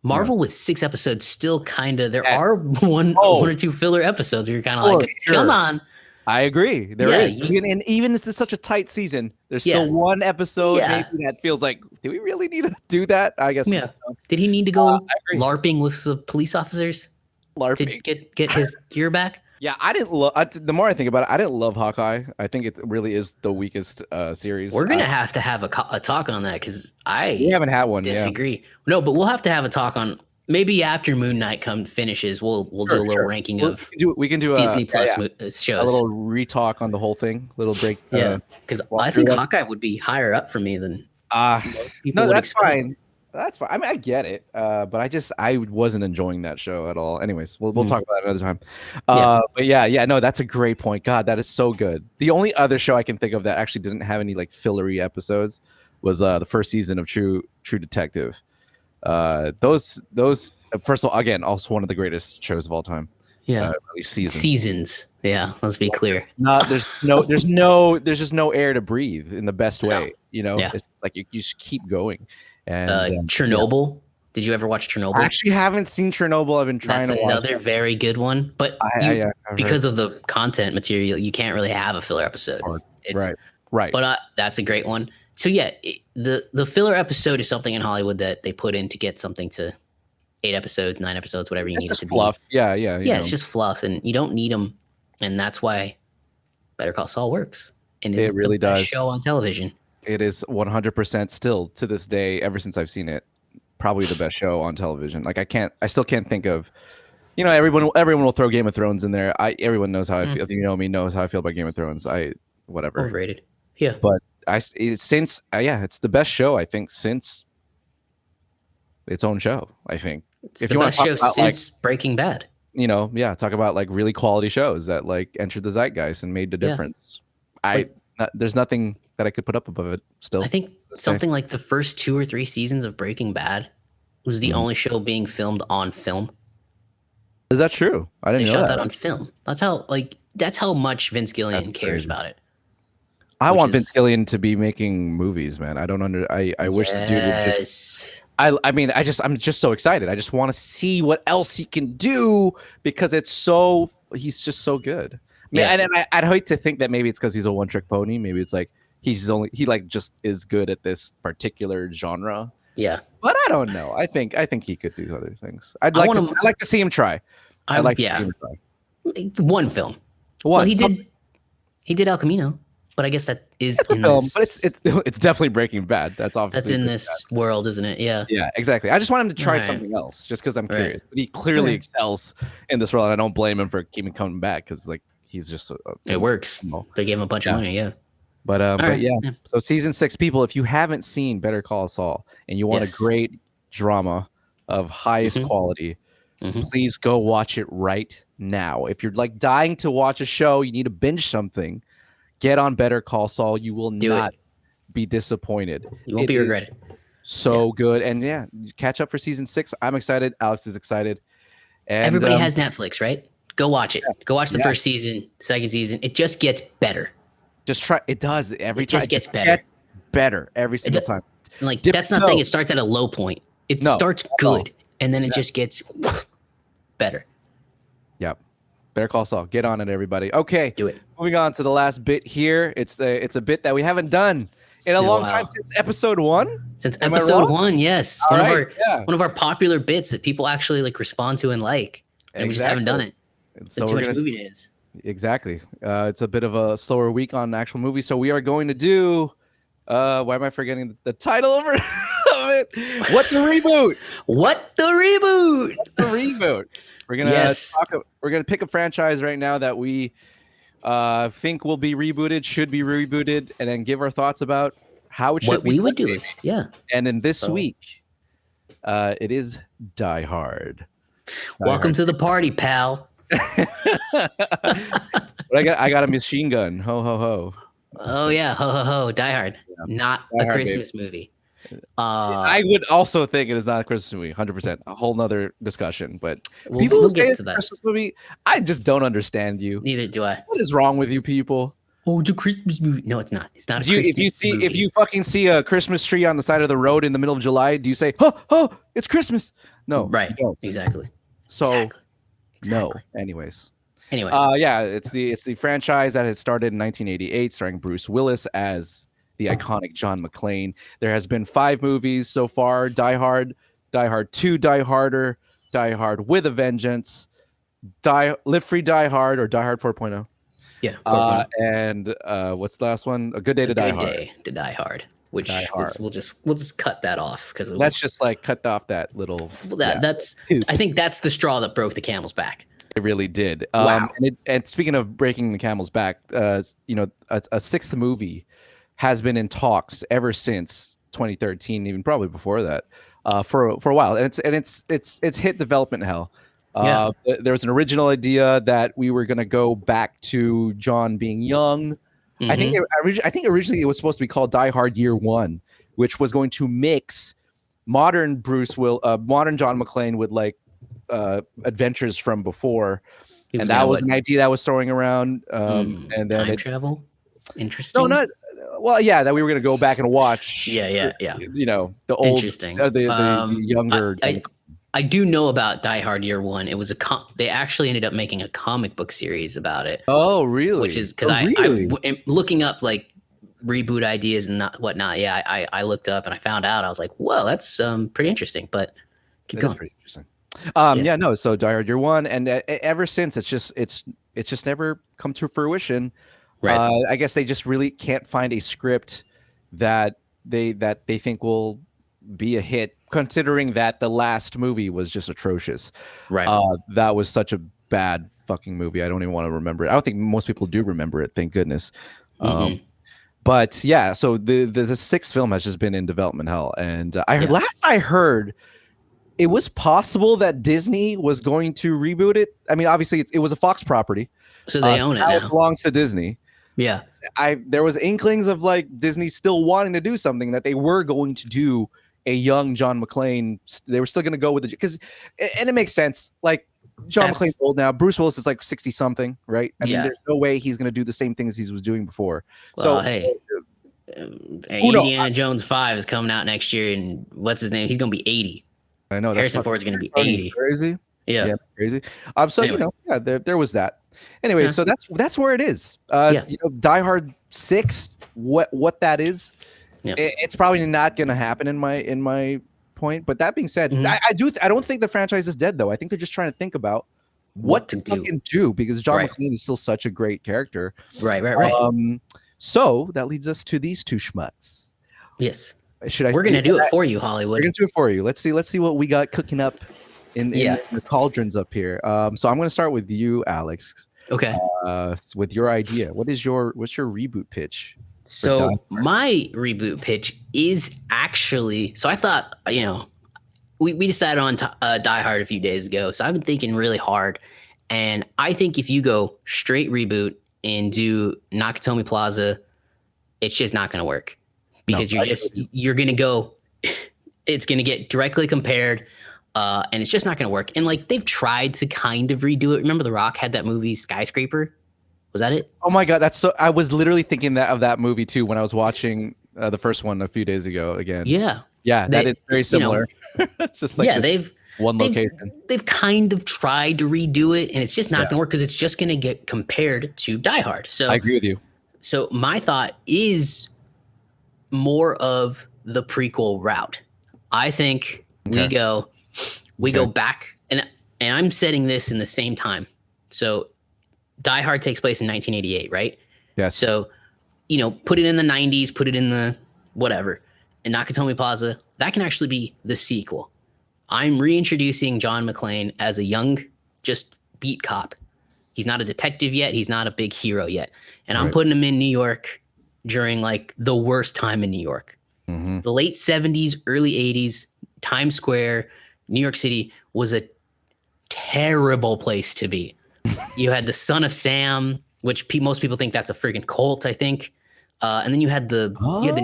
with 6 episodes still kind of, there are one or 2 filler episodes where you're kind of like, come on. I agree. There is. And even it's such a tight season, there's still one episode maybe that feels like, do we really need to do that? I guess. Yeah. Did he need to go LARPing with the police officers? LARPing. To get his gear back? Yeah, I didn't love. The more I think about it, I didn't love Hawkeye. I think it really is the weakest series. We're gonna have to have a talk on that, because we haven't had one. Disagree. No, but we'll have to have a talk on maybe after Moon Knight finishes. We'll do a little ranking of. We can do Disney Plus shows. A little retalk on the whole thing. Little break. Yeah, because I think Hawkeye would be higher up for me than. No, that's fine. That's fine. I mean, I get it, but I wasn't enjoying that show at all. Anyways, we'll talk about it another time. But no, that's a great point. God, that is so good. The only other show I can think of that actually didn't have any like fillery episodes was the first season of True Detective. Those first of all, again, also one of the greatest shows of all time. Yeah, seasons. Yeah, let's be clear. There's just no air to breathe in the best way. It's like you just keep going. And Chernobyl. Did you ever watch Chernobyl? I actually haven't seen Chernobyl. I've been trying to watch. That's another very good one, but because of the content material, you can't really have a filler episode. Right. But that's a great one. So the filler episode is something in Hollywood that they put in to get something to 8 episodes, 9 episodes, whatever you need it to fluff. be. Yeah. It's just fluff, and you don't need them, and that's why Better Call Saul works. And it really does. Show on television. It is 100% still to this day, ever since I've seen it, probably the best show on television. Like I still can't think of, everyone will throw Game of Thrones in there. Everyone knows how I feel. If you know me, knows how I feel about Game of Thrones. Whatever. Overrated. Yeah. But it's the best show I think since its own show. I think it's the best show since Breaking Bad. Talk about like really quality shows that like entered the zeitgeist and made the difference. There's nothing that I could put up above it still. I think something like the first 2 or 3 seasons of Breaking Bad was the only show being filmed on film. Is that true? I didn't know shot that on film. That's how much Vince Gilligan cares about it. I want Vince Gilligan to be making movies, man. I don't I wish the dude would just I'm just so excited. I just want to see what else he can do, because he's just so good. And I'd hate to think that maybe it's because he's a one-trick pony. Maybe it's like he just is good at this particular genre. Yeah, but I don't know. I think he could do other things. I'd like to see him try. To see him try. One film. Well, he did El Camino, but I guess that is a film. But it's definitely Breaking Bad. That's obviously in this world, isn't it? Yeah. Yeah, exactly. I just want him to try something else, just because I'm curious. But he clearly excels in this world, and I don't blame him for keeping coming back, because like. He's just it works. They gave him a bunch of money, But So season 6, people, if you haven't seen Better Call Saul and you want a great drama of highest quality, please go watch it right now. If you're like dying to watch a show, you need to binge something, get on Better Call Saul. You will not be disappointed. You won't be regretted. So good. And catch up for season 6. I'm excited. Alex is excited. And everybody has Netflix, right? Go watch it. Go watch the first season, second season. It just gets better. Just try. It does every time. It just gets better. Better every single time. Like that's not saying it starts at a low point. It starts good, and then it just gets better. Yep. Better Call Saul. Get on it, everybody. Okay. Do it. Moving on to the last bit here. It's a bit that we haven't done in a long time since episode 1. Since episode 1, yes. One of our popular bits that people actually like respond to and like. And we just haven't done it. So too much movie days. Exactly. It's a bit of a slower week on actual movies. So we are going to do why am I forgetting the title of it? What the Reboot? What the Reboot? What the Reboot? We're gonna pick a franchise right now that we think will be rebooted, should be rebooted, and then give our thoughts about how it should what be. We would do it. Yeah. And in this week, it is Die Hard. Welcome to the party, pal. But I got a machine gun. Ho ho ho. Oh yeah, ho ho ho. Die Hard. Yeah. Not Die a Hard, Christmas movie. I would also think it is not a Christmas movie, 100%. A whole nother discussion, but we'll say it's a Christmas movie. I just don't understand you. Neither do I. What is wrong with you people? Oh, it's a Christmas movie. No, it's not. It's not a Christmas movie. If you fucking see a Christmas tree on the side of the road in the middle of July, do you say, "Oh, it's Christmas"? No, right? Exactly. So, no. Anyways. Anyway, it's the franchise that has started in 1988, starring Bruce Willis as the iconic John McClane. There has been 5 movies so far: Die Hard, Die Hard 2, Die Harder, Die Hard with a Vengeance, Live Free Die Hard, or Die Hard 4.0. Yeah. 4.0. And what's the last one? A Good Day to Die Hard. A Good Day to Die Hard. Which we'll just cut that off because let's just like cut off that little. Well, I think that's the straw that broke the camel's back. It really did. Wow. And speaking of breaking the camel's back, a 6th movie has been in talks ever since 2013, even probably before that, for a while, and it's hit development hell. There was an original idea that we were going to go back to John being young. Mm-hmm. I think originally it was supposed to be called Die Hard Year 1, which was going to mix modern modern John McClane with like adventures from before, and that was an idea that was throwing around. And then time travel. Interesting. No, not. Well, yeah, that we were going to go back and watch. Yeah. You know, the old, interesting. The younger. I do know about Die Hard Year 1. It was they actually ended up making a comic book series about it. Oh, really? Which is because I'm looking up like reboot ideas and whatnot. Yeah, I looked up and I found out. I was like, whoa, that's pretty interesting. But keep going. That's pretty interesting. So Die Hard Year 1, and ever since it's just never come to fruition. Right. I guess they just really can't find a script that they think will be a hit, considering that the last movie was just atrocious. Right. That was such a bad fucking movie. I don't even want to remember it. I don't think most people do remember it. Thank goodness. But yeah, so the 6th film has just been in development hell, and last I heard, it was possible that Disney was going to reboot it. I mean, obviously it was a Fox property, so they own it now. It belongs to Disney. Yeah. There was inklings of like Disney still wanting to do something, that they were going to do a young John McClane. They were still going to go with and it makes sense. Like John McClane's old now. Bruce Willis is like 60 something, right? I mean, there's no way he's going to do the same things he was doing before. Well, so hey, Indiana Jones 5 is coming out next year, and what's his name? He's going to be 80. I know. Harrison Ford's going to be 80. Crazy. Yeah, crazy. So anyway. There was that. Anyway, so that's where it is. Die Hard 6. What that is, it's probably not going to happen in my point. But that being said, I don't think the franchise is dead, though. I think they're just trying to think about what to fucking do, because John McClane is still such a great character. Right. So that leads us to these two schmucks. Yes. We're gonna do it for you, Hollywood. We're gonna do it for you. Let's see what we got cooking up in the cauldrons up here. So I'm gonna start with you, Alex. Okay. With your idea, what's your reboot pitch? So my reboot pitch is actually, I thought, we decided on Die Hard a few days ago. So I've been thinking really hard, and I think if you go straight reboot and do Nakatomi Plaza, it's just not gonna work. Because you're going to go, it's going to get directly compared. And it's just not going to work. And like they've tried to kind of redo it. Remember The Rock had that movie Skyscraper? Was that it? Oh my God, that's so. I was literally thinking of that movie too when I was watching the first one a few days ago again. Yeah, that is very similar. It's just like they've one location. They've kind of tried to redo it, and it's just not going to work because it's just going to get compared to Die Hard. So I agree with you. So my thought is more of the prequel route. I think we go back, and I'm setting this in the same time. So Die Hard takes place in 1988, right? Yes. So, put it in the 90s, put it in the whatever. And Nakatomi Plaza, that can actually be the sequel. I'm reintroducing John McClane as a young, just beat cop. He's not a detective yet. He's not a big hero yet. And I'm putting him in New York during like the worst time in New York. Mm-hmm. The late 70s, early 80s, Times Square, New York City was a terrible place to be. You had the Son of Sam, which most people think that's a friggin' cult, I think. And then you had the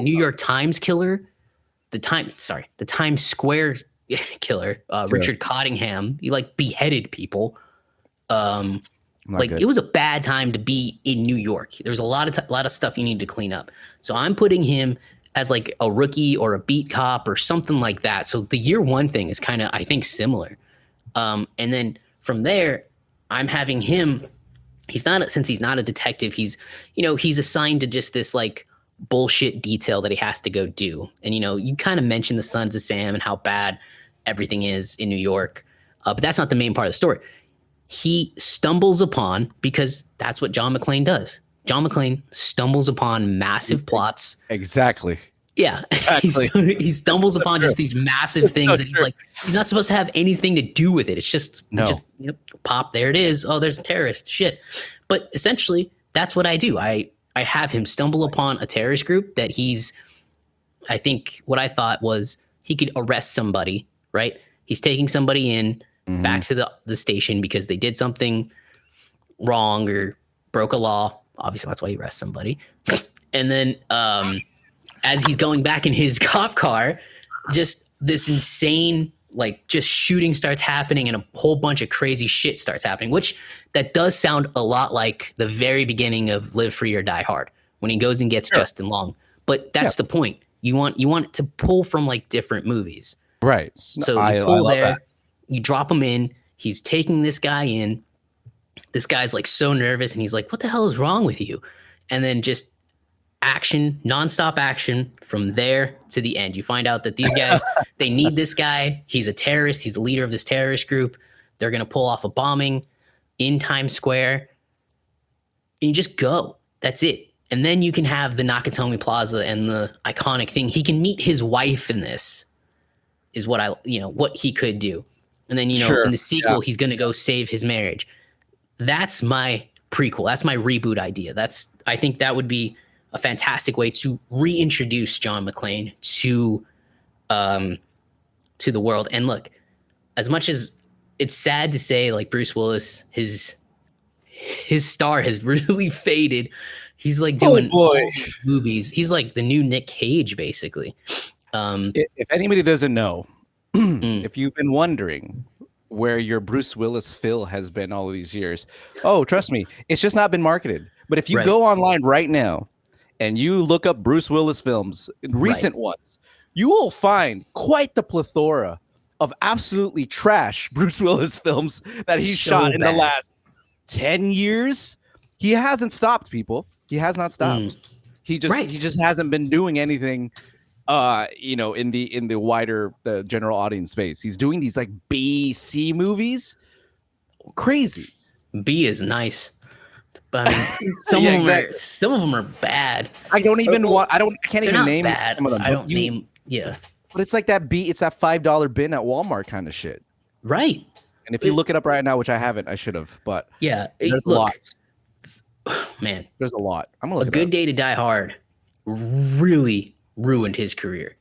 New York Times killer, the Times Square killer, Richard Cottingham. He like beheaded people. It was a bad time to be in New York. There was a lot of stuff you need to clean up. So I'm putting him as like a rookie or a beat cop or something like that. So the year one thing is kind of, I think, similar. And then from there, I'm having him. Since he's not a detective, he's assigned to just this like bullshit detail that he has to go do. And, you kind of mentioned the Sons of Sam and how bad everything is in New York. But that's not the main part of the story. He stumbles upon, because that's what John McClane does. John McClane stumbles upon massive plots. Exactly. Yeah. Exactly. He stumbles upon just these massive things that he's not supposed to have anything to do with it. It's just pop, there it is. Oh, there's a terrorist. Shit. But essentially, that's what I do. I have him stumble upon a terrorist group that I think what I thought was he could arrest somebody, right? He's taking somebody in back to the station because they did something wrong or broke a law. Obviously, that's why you arrest somebody. And then as he's going back in his cop car, just this insane, just shooting starts happening and a whole bunch of crazy shit starts happening, which that does sound a lot like the very beginning of Live Free or Die Hard when he goes and gets Justin Long. But that's the point. You want it to pull from different movies. Right. So you pull there, you drop him in, he's taking this guy in. This guy's so nervous and he's like, what the hell is wrong with you? And then just action, nonstop action from there to the end. You find out that these guys, they need this guy. He's a terrorist. He's the leader of this terrorist group. They're going to pull off a bombing in Times Square. And you just go. That's it. And then you can have the Nakatomi Plaza and the iconic thing. He can meet his wife in this, is what what he could do. And then, in the sequel, he's going to go save his marriage. That's my prequel. That's my reboot idea. I think that would be a fantastic way to reintroduce John McClane to the world. And look, as much as it's sad to say, Bruce Willis, his star has really faded. He's doing movies. He's like the new Nick Cage, basically. If anybody doesn't know, if you've been wondering where your Bruce Willis Phil has been all of these years, trust me, it's just not been marketed. But if you go online right now and you look up Bruce Willis films, recent ones, you will find quite the plethora of absolutely trash Bruce Willis films that he's shot in the last 10 years. He hasn't stopped, people. He has not stopped. He just hasn't been doing anything in the wider the general audience space. He's doing these B, C movies. Crazy. B is nice. But I mean, some of them are bad. I can't even name bad. Some of them. I don't name. Yeah. But it's like that B. It's that $5 bin at Walmart kind of shit. Right. And if you look it up right now, which I haven't, I should have. But there's a lot. Man, there's a lot. I'm gonna look A Good Day to Die Hard really ruined his career.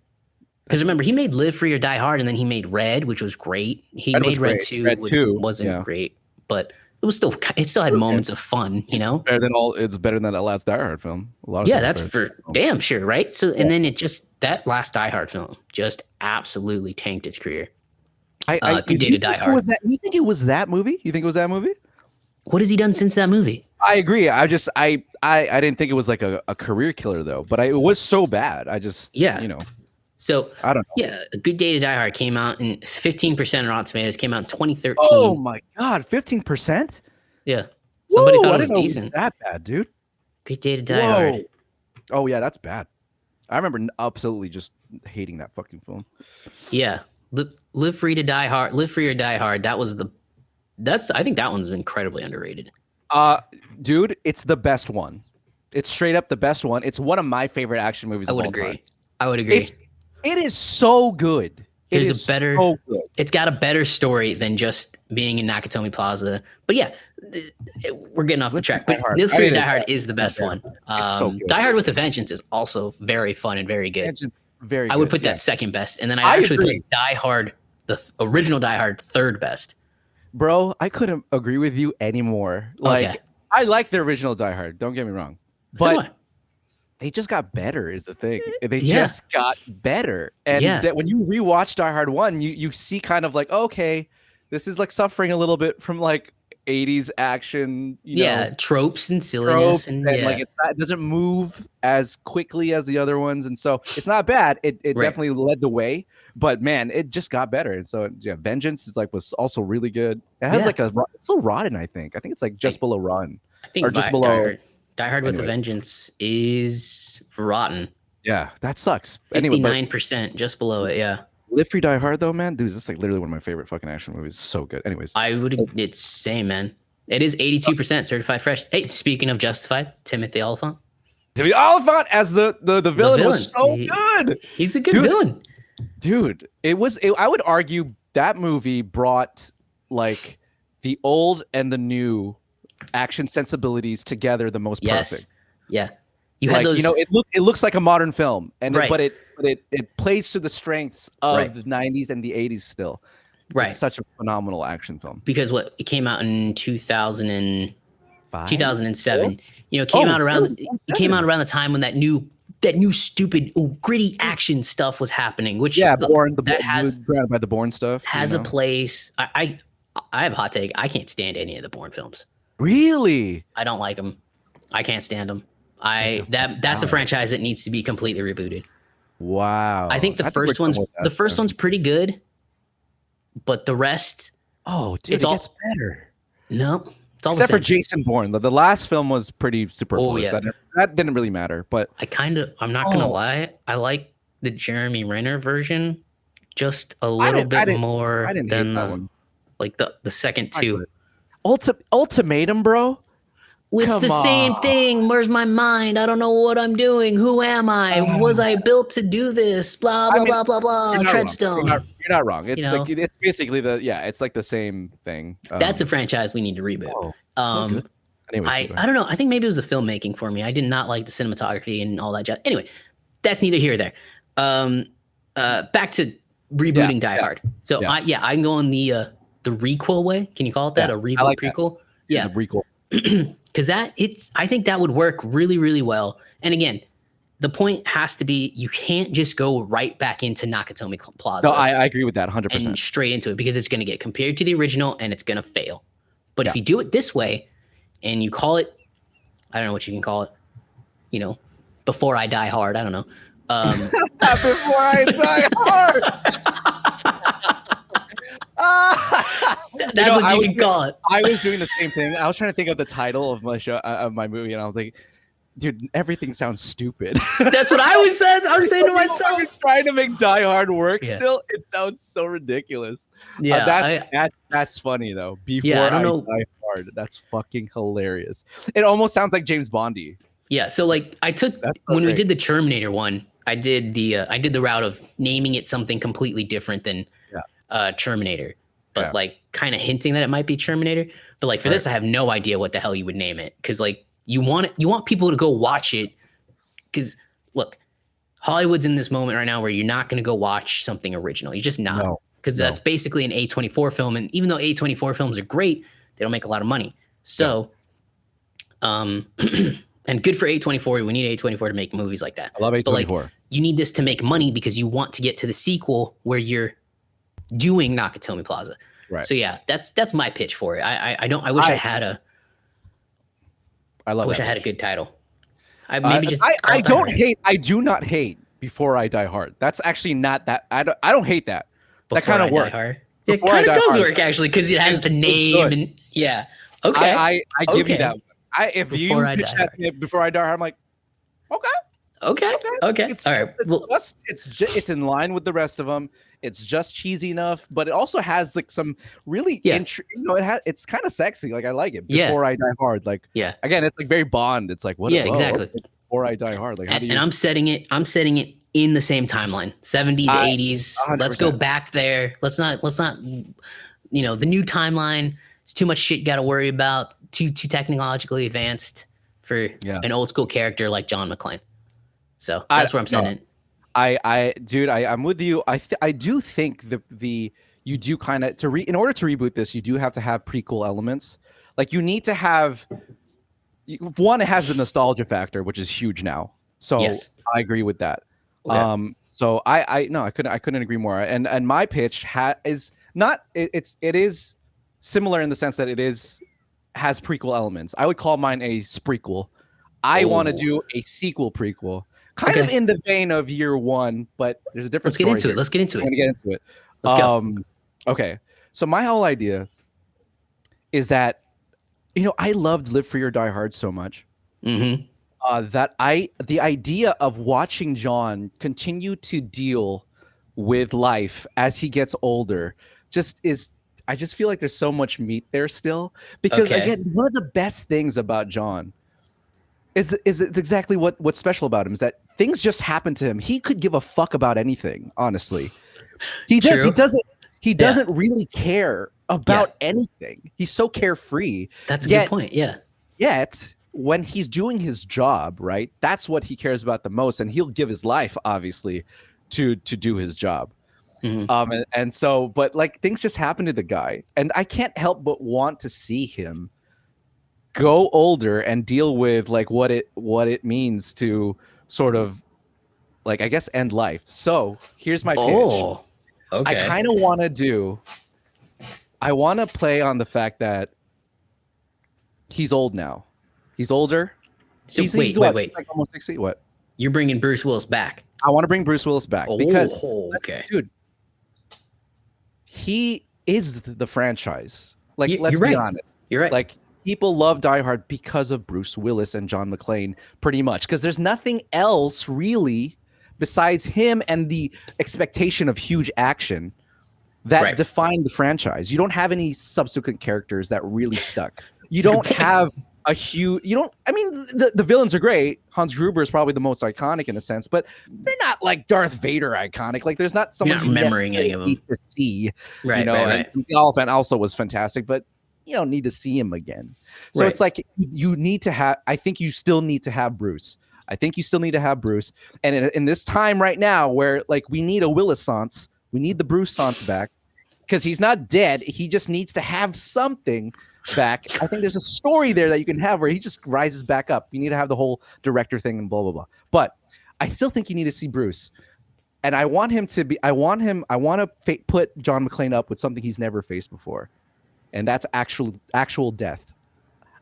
Because remember, he made Live Free or Die Hard, and then he made Red, which was great. He made Red 2, which wasn't great, but it still had moments of fun, It's better than that last Die Hard film. That's for damn sure, right? So, and then that last Die Hard film just absolutely tanked his career. Good Day to Die Hard. You think it was that movie? You think it was that movie? What has he done since that movie? I agree. I didn't think it was like a career killer though, but it was so bad. So I don't know. Yeah, A Good Day to Die Hard came out in 15% on Rotten Tomatoes. Came out in 2013. Oh my god, 15%? Yeah, somebody thought it was decent. It was that bad, dude. Good Day to Die Hard. Oh yeah, that's bad. I remember absolutely just hating that fucking film. Yeah, Live Free to Die Hard. Live Free or Die Hard. I think that one's incredibly underrated. Dude, it's the best one. It's straight up the best one. It's one of my favorite action movies. I would agree. It is so good. It's got a better story than just being in Nakatomi Plaza. But yeah, we're getting off the track. But Live Free or Die Hard is the best one. Die Hard with a Vengeance is also very fun and very good. I would put that second best, and then I actually put Die Hard, the original Die Hard, third best. Bro, I couldn't agree with you anymore. I like the original Die Hard. Don't get me wrong, but they just got better. Is the thing. They just got better, and that when you rewatch Die Hard 1, you see kind of like, okay, this is like suffering a little bit from like 80s action, tropes and silliness, and like it doesn't move as quickly as the other ones, and so it's not bad. It definitely led the way, but man, it just got better. And so Vengeance was also really good. It has it's still rotten. I think it's like just below rotten. I think just below. Die Hard with a Vengeance is rotten. Yeah, that sucks. 59%, just below it. Yeah. Live Free Die Hard though, man, dude, this is like literally one of my favorite fucking action movies. It's so good. Anyways, it's same, man. It is 82% certified fresh. Hey, speaking of Justified, Timothy Olyphant. Timothy Olyphant as the villain was so good. He's a good villain, dude. I would argue that movie brought like the old and the new action sensibilities together the most perfect. Yeah. You had those, it looks like a modern film, and but it plays to the strengths of the 90s and the 80s still. Right. It's such a phenomenal action film. Because it came out in 2007. It came out around the time when that new stupid gritty action stuff was happening, which Bourne by the Bourne stuff has a place. I have a hot take. I can't stand any of the Bourne films. Really? I don't like them. I can't stand them. That's a franchise that needs to be completely rebooted. Wow. I think the first one's pretty good, but the rest, it gets better. No, it's all except for Jason Bourne. The last film was pretty superfluous. That didn't really matter. But I'm not gonna lie, I like the Jeremy Renner version just a little bit more than the second two. Ultimatum, bro. It's the same thing. Where's my mind? I don't know what I'm doing. Who am I? Was I built to do this? Blah blah blah blah blah. Treadstone. You're not wrong. It's it's basically it's like the same thing. That's a franchise we need to reboot. So good. Anyways, I don't know. I think maybe it was the filmmaking for me. I did not like the cinematography and all that jazz. Anyway, that's neither here nor there. Back to rebooting Die Hard. So I'm going the requel way. Can you call it that? A reboot prequel? Yeah, prequel. Because I think that would work really, really well. And again, the point has to be you can't just go right back into Nakatomi Plaza. No, I agree with that 100%. And straight into it, because it's going to get compared to the original and it's going to fail. But if you do it this way and you call it, I don't know what you can call it, Before I Die Hard. I don't know. Before I Die Hard. That's what you can call it. I was doing the same thing. I was trying to think of the title of my show, of my movie, and I was like, dude, everything sounds stupid. That's what I was saying. I was saying to myself, trying to make Die Hard work. Still, it sounds so ridiculous. Yeah, that's funny though. Before I Die Hard, that's fucking hilarious. It almost sounds like James Bondy. Yeah. So we did the Terminator one, I did the route of naming it something completely different than Terminator, but kind of hinting that it might be Terminator. But for this, I have no idea what the hell you would name it, because you want people to go watch it, because look, Hollywood's in this moment right now where you're not going to go watch something original. You're just not, because that's basically an A24 film, and even though A24 films are great, they don't make a lot of money. So, and good for A24. We need A24 to make movies like that. I love A24. But you need this to make money because you want to get to the sequel where you're doing Nakatomi Plaza. Right. So yeah, that's my pitch for it. I wish I had a good title. I do not hate Before I Die Hard. That's actually not that. I don't hate that. That kind of works. It kind of does work actually because it has the name and yeah. Okay. I give you that. If you pitch that to me Before I Die Hard, I'm like, okay. All right. It's in line with the rest of them. It's just cheesy enough, but it also has like some really it's kind of sexy. Like I like it. Before I Die Hard. Like again, it's like very Bond. It's like what? Yeah, exactly. Before I Die Hard. Like and I'm setting it in the same timeline. 70s, 80s. 100%. Let's go back there. Let's not the new timeline. It's too much shit you got to worry about. Too technologically advanced for an old school character like John McClane. So that's where I'm setting it. I'm with you. I do think you do kind of in order to reboot this, you do have to have prequel elements. Like you need to have one. It has the nostalgia factor, which is huge now. So yes. I agree with that. Okay. So I couldn't agree more. And my pitch is similar in the sense that has prequel elements. I would call mine a sprequel. I want to do a sequel prequel. Kind of in the vein of Year One, but there's a different story. Let's get into it. I'm gonna get into it. Let's go. Okay. So my whole idea is that, I loved Live Free or Die Hard so much that the idea of watching John continue to deal with life as he gets older I just feel like there's so much meat there still. Because again, one of the best things about John is exactly what's special about him is that things just happen to him. He could give a fuck about anything, honestly. He doesn't really care about anything. He's so carefree. That's a good point. Yeah. Yet when he's doing his job, right, that's what he cares about the most, and he'll give his life, obviously, to do his job. Mm-hmm. And so, but like things just happen to the guy, and I can't help but want to see him go older and deal with like what it means to sort of like, I guess, end life. So here's my pitch. Okay. I kind of want to play on the fact that he's old now. He's older. So wait. He's like almost 60. What? You're bringing Bruce Willis back. I want to bring Bruce Willis back because, dude, he is the franchise. Like, let's be honest. You're right. Like, people love Die Hard because of Bruce Willis and John McClane, pretty much, because there's nothing else really besides him and the expectation of huge action that defined the franchise. You don't have any subsequent characters that really stuck. You don't have a huge. I mean, the villains are great. Hans Gruber is probably the most iconic in a sense, but they're not like Darth Vader iconic. Like, there's not someone you're not remembering any of them to see. Right. And the Elephant also was fantastic, but you don't need to see him again. So it's like you need to have. I think you still need to have Bruce. And in this time right now, where like we need a Willis-sance, we need the Bruce-sance back because he's not dead. He just needs to have something back. I think there's a story there that you can have where he just rises back up. You need to have the whole director thing and blah blah blah. But I still think you need to see Bruce, and I want him to be. I want to put John McClane up with something he's never faced before, and that's actual death.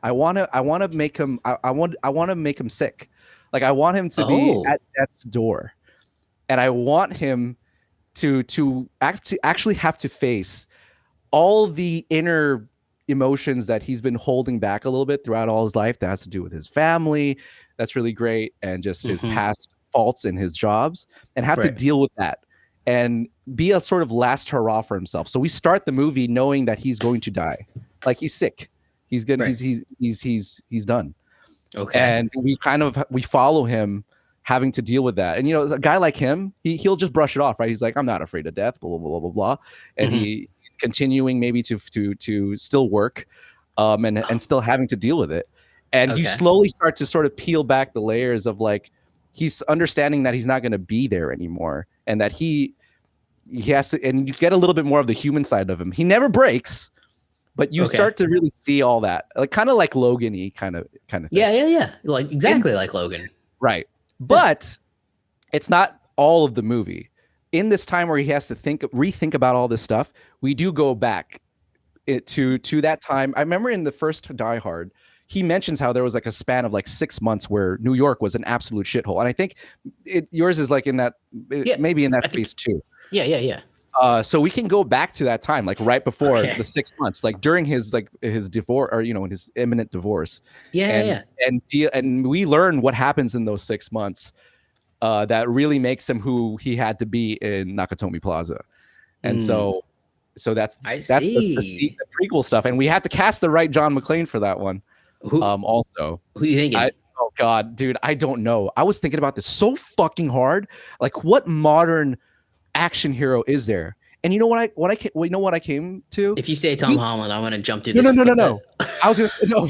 I want to make him. I want to make him sick. Like, I want him to be at death's door, and I want him to actually have to face all the inner emotions that he's been holding back a little bit throughout all his life. That has to do with his family. That's really great, and just his past faults in his jobs, and have to deal with that and be a sort of last hurrah for himself. So we start the movie knowing that he's going to die, like he's sick. He's gonna. He's done. Okay. And we follow him having to deal with that. And, a guy like him, he'll just brush it off, right? He's like, I'm not afraid of death, blah, blah, blah, blah, blah. And he's continuing maybe to still work and still having to deal with it. And you slowly start to sort of peel back the layers of like, he's understanding that he's not going to be there anymore. And that he has to, and you get a little bit more of the human side of him. He never breaks. But you start to really see all that, like kind of like Logan-y kind of thing. Yeah. Like exactly like Logan. Right. But it's not all of the movie. in this time where he has to rethink about all this stuff, we do go back to that time. I remember in the first Die Hard, he mentions how there was like a span of like 6 months where New York was an absolute shithole. And I think yours is like in that, maybe in that space too. Yeah. So we can go back to that time, like right before the 6 months, like during his divorce, or his imminent divorce. And we learn what happens in those 6 months that really makes him who he had to be in Nakatomi Plaza. And so that's the prequel stuff, and we had to cast the right John McClane for that one. Also, who you thinking? Oh God, dude, I don't know. I was thinking about this so fucking hard. Like, what modern action hero is there? And you know what I came to? If you say Tom Holland, I'm gonna jump through this. No. I was gonna say no.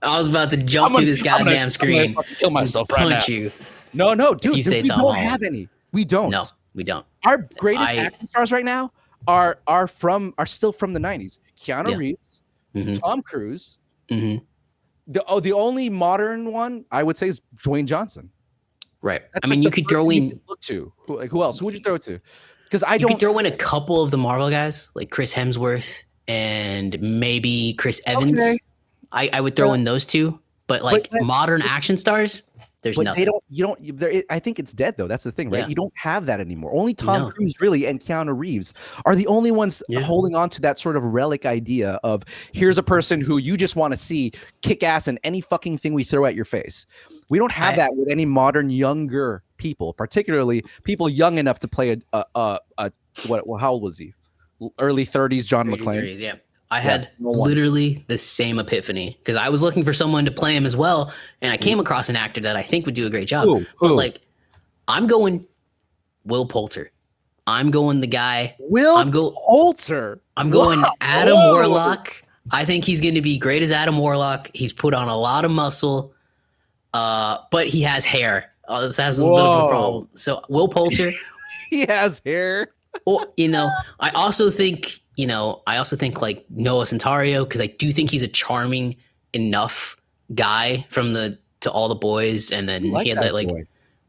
I was about to jump through this goddamn screen. I'm gonna kill myself right now. You. No, dude. We don't have any. We don't. No, we don't. Our greatest action stars right now are still from the 90s. Keanu Reeves, Tom Cruise. The only modern one I would say is Dwayne Johnson. Right. I mean, you could throw in look to who else? Who would you throw to? Because you could throw in a couple of the Marvel guys like Chris Hemsworth and maybe Chris Evans. Okay. I would throw in those two, but modern action stars, there's nothing. I think it's dead though. That's the thing, right? Yeah. You don't have that anymore. Only Tom Cruise really and Keanu Reeves are the only ones holding on to that sort of relic idea of here's a person who you just want to see kick ass in any fucking thing we throw at your face. We don't have that with any modern younger people, particularly people young enough to play how old was he? Early 30s, John McClane. 30s, yeah. I had literally the same epiphany because I was looking for someone to play him as well, and I came across an actor that I think would do a great job. But I'm going Will Poulter. I'm going the guy. Poulter. I'm going Adam Warlock. I think he's going to be great as Adam Warlock. He's put on a lot of muscle, but he has hair. This has a little bit of a problem. So Will Poulter. He has hair. I also think like Noah Centaurio, because I do think he's a charming enough guy to All the Boys, and then he had that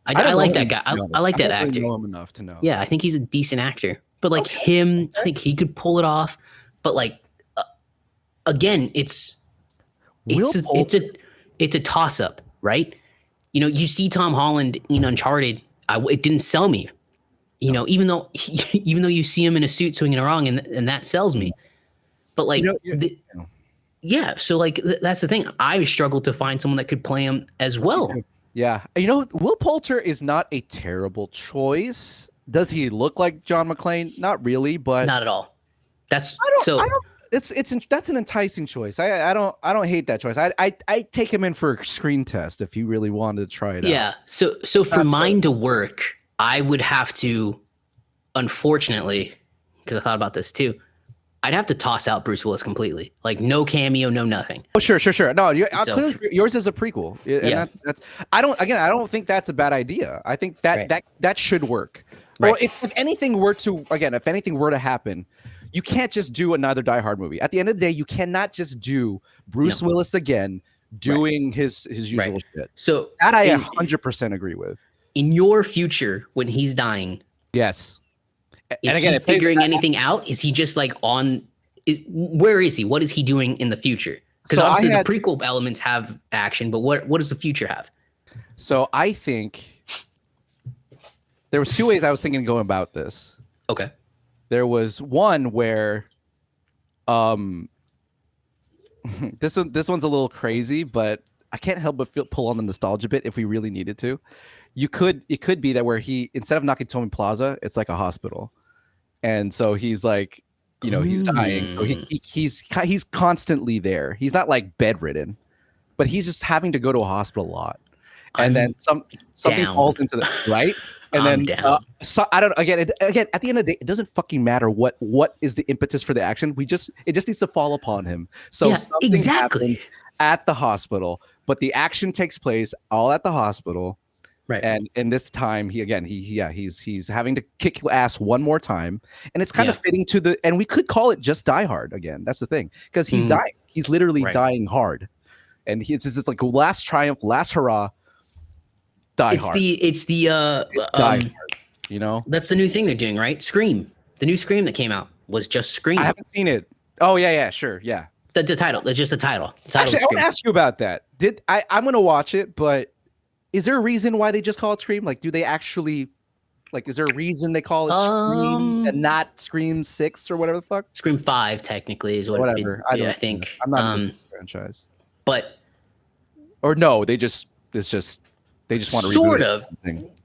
I like that guy. I like that actor. Know him enough to know. Yeah, I think he's a decent actor, but him, I think he could pull it off. But again, it's a toss up, right? You see Tom Holland in Uncharted. It didn't sell me. Even though you see him in a suit swinging around and that sells me, but so that's the thing. I struggled to find someone that could play him as well. Yeah, Will Poulter is not a terrible choice. Does he look like John McClane? Not really, but not at all. That's an enticing choice. I don't hate that choice. I take him in for a screen test if you really wanted to try it out. Yeah. So for mine to work, I would have to, unfortunately, because I thought about this too, I'd have to toss out Bruce Willis completely. No cameo, no nothing. Oh, sure. No, clearly yours is a prequel. And I don't think that's a bad idea. I think that should work. Right. Well, if anything were to happen, you can't just do another Die Hard movie. At the end of the day, you cannot just do Bruce Willis again doing his usual shit. So that I 100% agree with. In your future, when he's dying, yes. Is he figuring anything out? Is he just where is he? What is he doing in the future? Because obviously the prequel elements have action, but what does the future have? So I think there was two ways I was thinking of going about this. Okay. There was one where, this one's a little crazy, but I can't help but pull on the nostalgia bit if we really needed to. It could be that where he, instead of Nakatomi Plaza, it's like a hospital, and so he's he's dying, so he's constantly there. He's not bedridden, but he's just having to go to a hospital a lot, and then something falls into the right, and then so I don't again at the end of the day, it doesn't fucking matter what is the impetus for the action. It just needs to fall upon him. So something happens at the hospital, but the action takes place all at the hospital. Right. And in this time, he's having to kick ass one more time, and it's kind of fitting to and we could call it just Die Hard again. That's the thing, because he's dying. He's literally dying hard, and it's just last triumph, last hurrah. Die Hard. It's the Die Hard. You know, that's the new thing they're doing, right? Scream. The new Scream that came out was just Scream. I haven't seen it. Oh yeah, sure, yeah. The title. That's just the title. Actually, I want to ask you about that. I'm gonna watch it, but is there a reason why they just call it Scream? Like, do they actually like? Is there a reason they call it Scream and not Scream 6 or whatever the fuck? Scream 5 technically is what. Whatever. I think I'm not in the franchise, but no, they just want to sort of.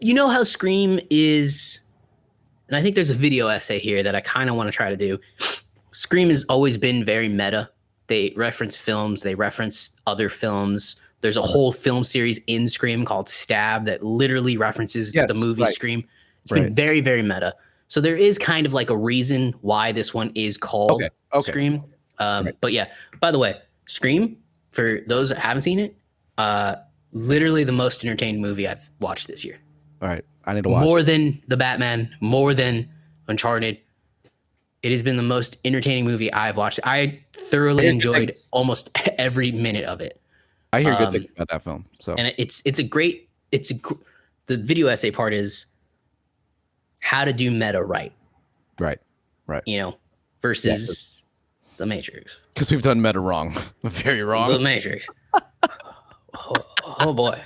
You know how Scream is. And I think there's a video essay here that I kind of want to try to do. Scream has always been very meta. They reference films. They reference other films. There's a whole film series in Scream called Stab that literally references the movie Scream. It's been very, very meta. So there is kind of like a reason why this one is called Scream. But yeah, by the way, Scream, for those that haven't seen it, literally the most entertaining movie I've watched this year. All right. I need to watch more than The Batman, more than Uncharted. It has been the most entertaining movie I've watched. I thoroughly enjoyed almost every minute of it. I hear good things about that film. So, and the video essay part is how to do meta right. Right. You know, versus The Matrix. Because we've done meta wrong, very wrong. The Matrix. oh boy.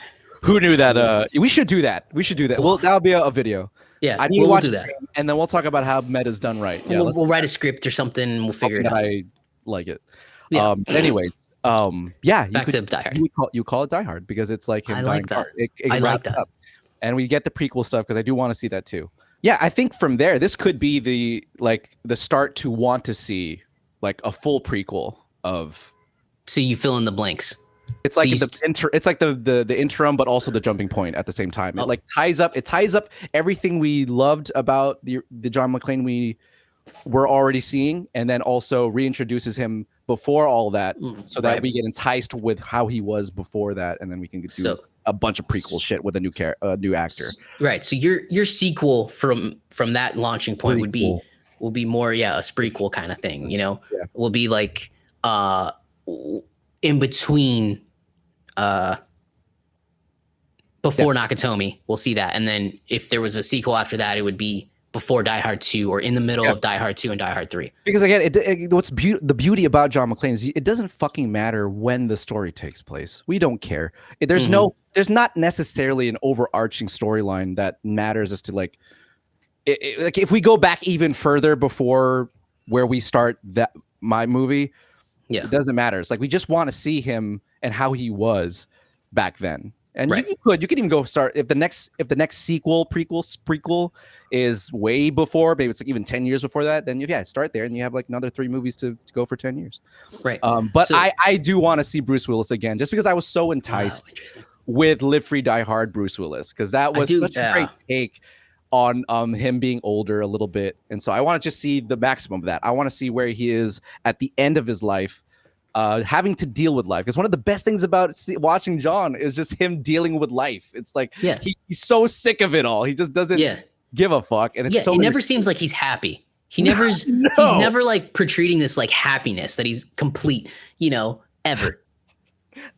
Who knew that? We should do that. Well, that'll be a video. Yeah, I need to watch that, and then we'll talk about how meta's done right. Yeah, we'll write a script or something. And we'll figure it out. I like it. Yeah. Anyways, yeah. Back to Die Hard. You call it Die Hard because it's like him dying hard. I like that. Up. And we get the prequel stuff because I do want to see that too. Yeah, I think from there, this could be the start to want to see like a full prequel of. So you fill in the blanks. It's like the interim, but also the jumping point at the same time. It ties up everything we loved about the John McClane we were already seeing, and then also reintroduces him before all that, so that we get enticed with how he was before that, and then we can do a bunch of prequel shit with a new actor. Right. So your sequel from that launching point will be more a sprequel kind of thing. You know, will be like in between. Before Nakatomi, we'll see that, and then if there was a sequel after that, it would be before Die Hard 2 or in the middle of Die Hard 2 and Die Hard 3. Because again, the beauty about John McClane is it doesn't fucking matter when the story takes place. We don't care. There's not necessarily an overarching storyline that matters as to like if we go back even further before where we start my movie. Yeah, it doesn't matter. It's like we just want to see him and how he was back then. And you could even go start if the next prequel is way before, maybe it's like even 10 years before that, then start there and you have like another 3 movies to go for 10 years. Right. But I do want to see Bruce Willis again just because I was so enticed with Live Free Die Hard Bruce Willis, because that was such a great take on him being older a little bit. And so I want to just see the maximum of that. I want to see where he is at the end of his life, having to deal with life. Because one of the best things about watching John is just him dealing with life. It's like he's so sick of it all. He just doesn't give a fuck. And it's it never seems like he's happy. He never he's never like portraying this like happiness that he's complete, ever.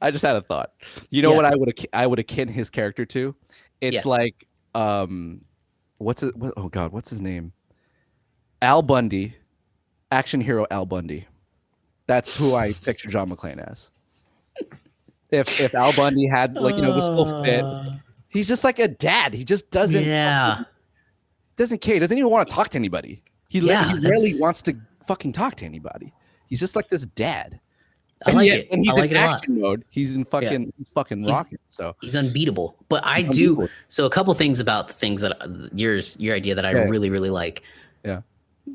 I just had a thought. You know what I would akin his character to? It's like what's his name? Al Bundy, action hero Al Bundy. That's who I picture John McClane as. If Al Bundy had was still fit, he's just like a dad. He just doesn't doesn't care. He doesn't even want to talk to anybody. He rarely wants to fucking talk to anybody. He's just like this dad. I like it. And he's in action mode. He's in fucking he's rocking. So he's unbeatable. But I do so a couple things about the things that your idea that I really, really like. Yeah.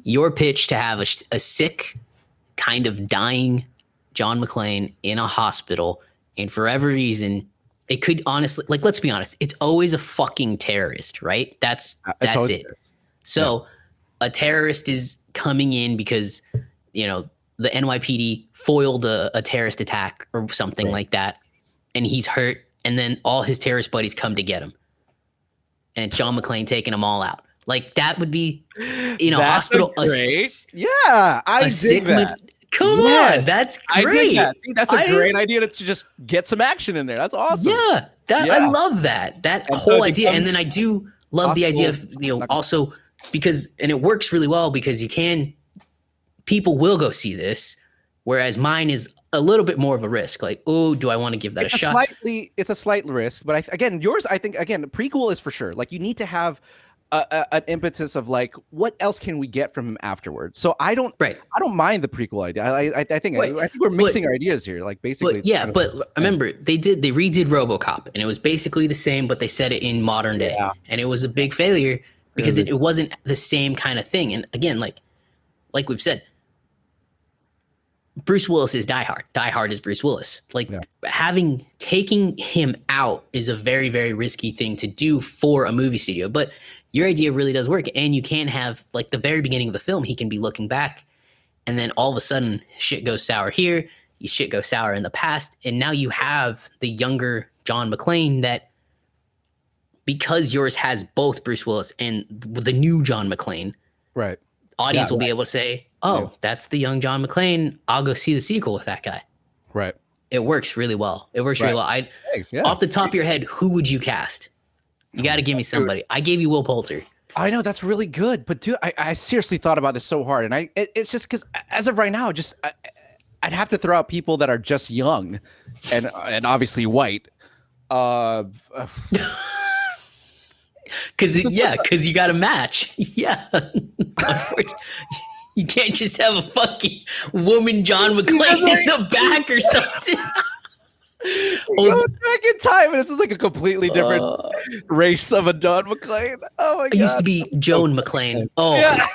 Your pitch to have a sick, kind of dying John McClane in a hospital, and for whatever reason, it could honestly, like, let's be honest, it's always a fucking terrorist, right? That's it. So a terrorist is coming in because, the NYPD foiled a terrorist attack or something like that, and he's hurt, and then all his terrorist buddies come to get him, and it's John McClane taking them all out. Like, that would be in a hospital. Great. I dig that. Come on, that's great. I dig that. See, that's a great idea to just get some action in there. That's awesome. Yeah, I love that whole idea. And then I do Love the idea of, also because, and it works really well because people will go see this, whereas mine is a little bit more of a risk. Like, oh, do I want to give that a shot? It's a slight risk, but yours, I think, prequel is for sure. Like, you need to have an impetus of like, what else can we get from him afterwards? So I don't mind the prequel idea. I think we're mixing our ideas here. Like, basically, but remember they redid RoboCop, and it was basically the same, but they set it in modern day, and it was a big failure because it wasn't the same kind of thing. And again, like we've said, Bruce Willis is Die Hard. Die Hard is Bruce Willis. Like, taking him out is a very, very risky thing to do for a movie studio, but your idea really does work. And you can have, like, the very beginning of the film, he can be looking back, and then all of a sudden shit goes sour here, shit goes sour in the past, and now you have the younger John McClane that, because yours has both Bruce Willis and the new John McClane, right? Audience will be able to say, that's the young John McClane. I'll go see the sequel with that guy. Right. It works really well. Off the top of your head, who would you cast? You got to give me somebody. I gave you Will Poulter. I know, that's really good, but dude, I seriously thought about this so hard, and it's just because as of right now, I'd have to throw out people that are just young, and obviously white. Because you got to match. Yeah. You can't just have a fucking woman John McClane in the back or something. Go back in time, and this is like a completely different race of a John McClane. Oh my god! It used to be Joan McClane. Oh, yeah.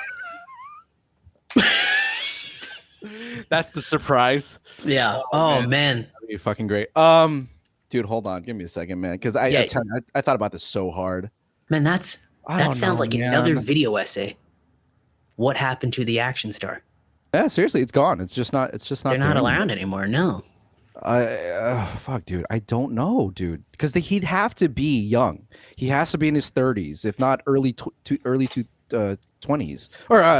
That's the surprise. Yeah. Oh man. That'd be fucking great. Dude, hold on. Give me a second, man, because I thought about this so hard. Man, that sounds like another video essay. What happened to the action star? Yeah, seriously, it's gone. It's just not. They're not around anymore. No. Fuck, dude. I don't know, dude. Because he'd have to be young. He has to be in his 30s, if not early 20s or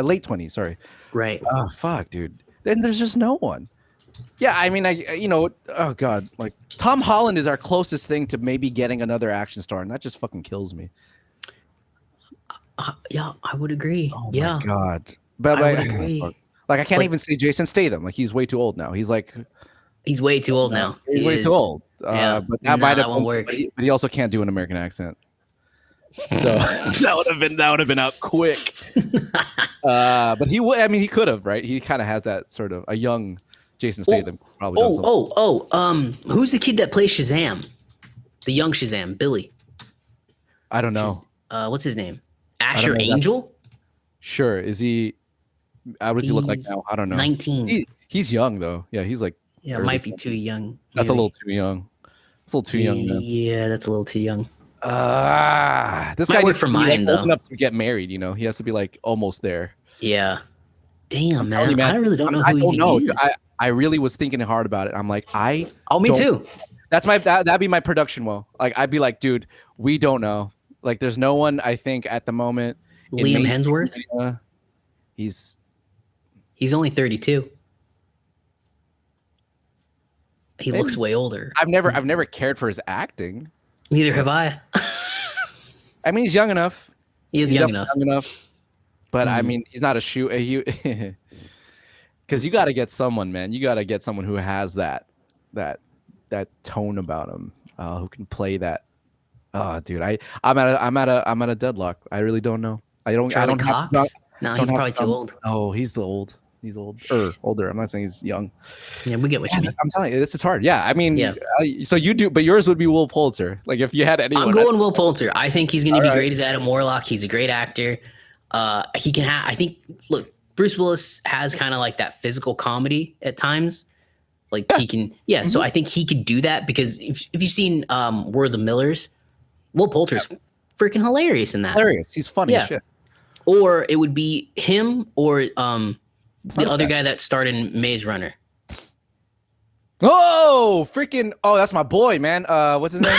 late 20s. Sorry. Right. Oh fuck, dude. Then there's just no one. Yeah, I mean, oh god, like Tom Holland is our closest thing to maybe getting another action star, and that just fucking kills me. Yeah, I would agree. Oh my god, but I would agree. Like I can't even say Jason Statham. Like he's way too old now. He's way too old now. He's way too old. Yeah, but that won't work. But he also can't do an American accent. So that would have been out quick. But he would. I mean, he could have, right? He kind of has that sort of a young Jason Statham. Who's the kid that plays Shazam? The young Shazam, Billy. I don't know. What's his name? Asher Angel? Sure. Is he? What does he look like now? I don't know. 19. He's young though. Yeah, he's like. Yeah, might be too young. That's a little too young. It's a little too young. Man. Yeah, that's a little too young. This guy work for mine though. Enough to get married, he has to be like almost there. Yeah. Damn, man. I really don't know who he is. I really was thinking hard about it. I'm like, me too. That'd be my production. Well, like I'd be like, dude, we don't know. Like, there's no one. I think at the moment. Liam Hemsworth. He's only 32. He looks way older. I've never cared for his acting. Neither have I. I mean, he's young enough. He's young enough. But I mean, he's not a shoe. Because you got to get someone, man. You got to get someone who has that tone about him, who can play that. Oh, dude, I'm at a deadlock. I really don't know. Charlie Cox? No, he's probably too old. Oh, he's old. He's old. Older. I'm not saying he's young. Yeah, we get what you mean. I'm telling you, this is hard. Yeah, I mean, so you do, but yours would be Will Poulter. Like if you had anyone. I'm going Will Poulter. I think he's going to be great as Adam Warlock. He's a great actor. He can have. I think. Look, Bruce Willis has kind of like that physical comedy at times. Like he can. Yeah. Mm-hmm. So I think he could do that because if you've seen We're the Millers, Will Poulter's freaking hilarious in that. Hilarious. He's funny as shit. Or it would be him or the other guy that starred in Maze Runner. Oh, freaking! Oh, that's my boy, man. What's his name?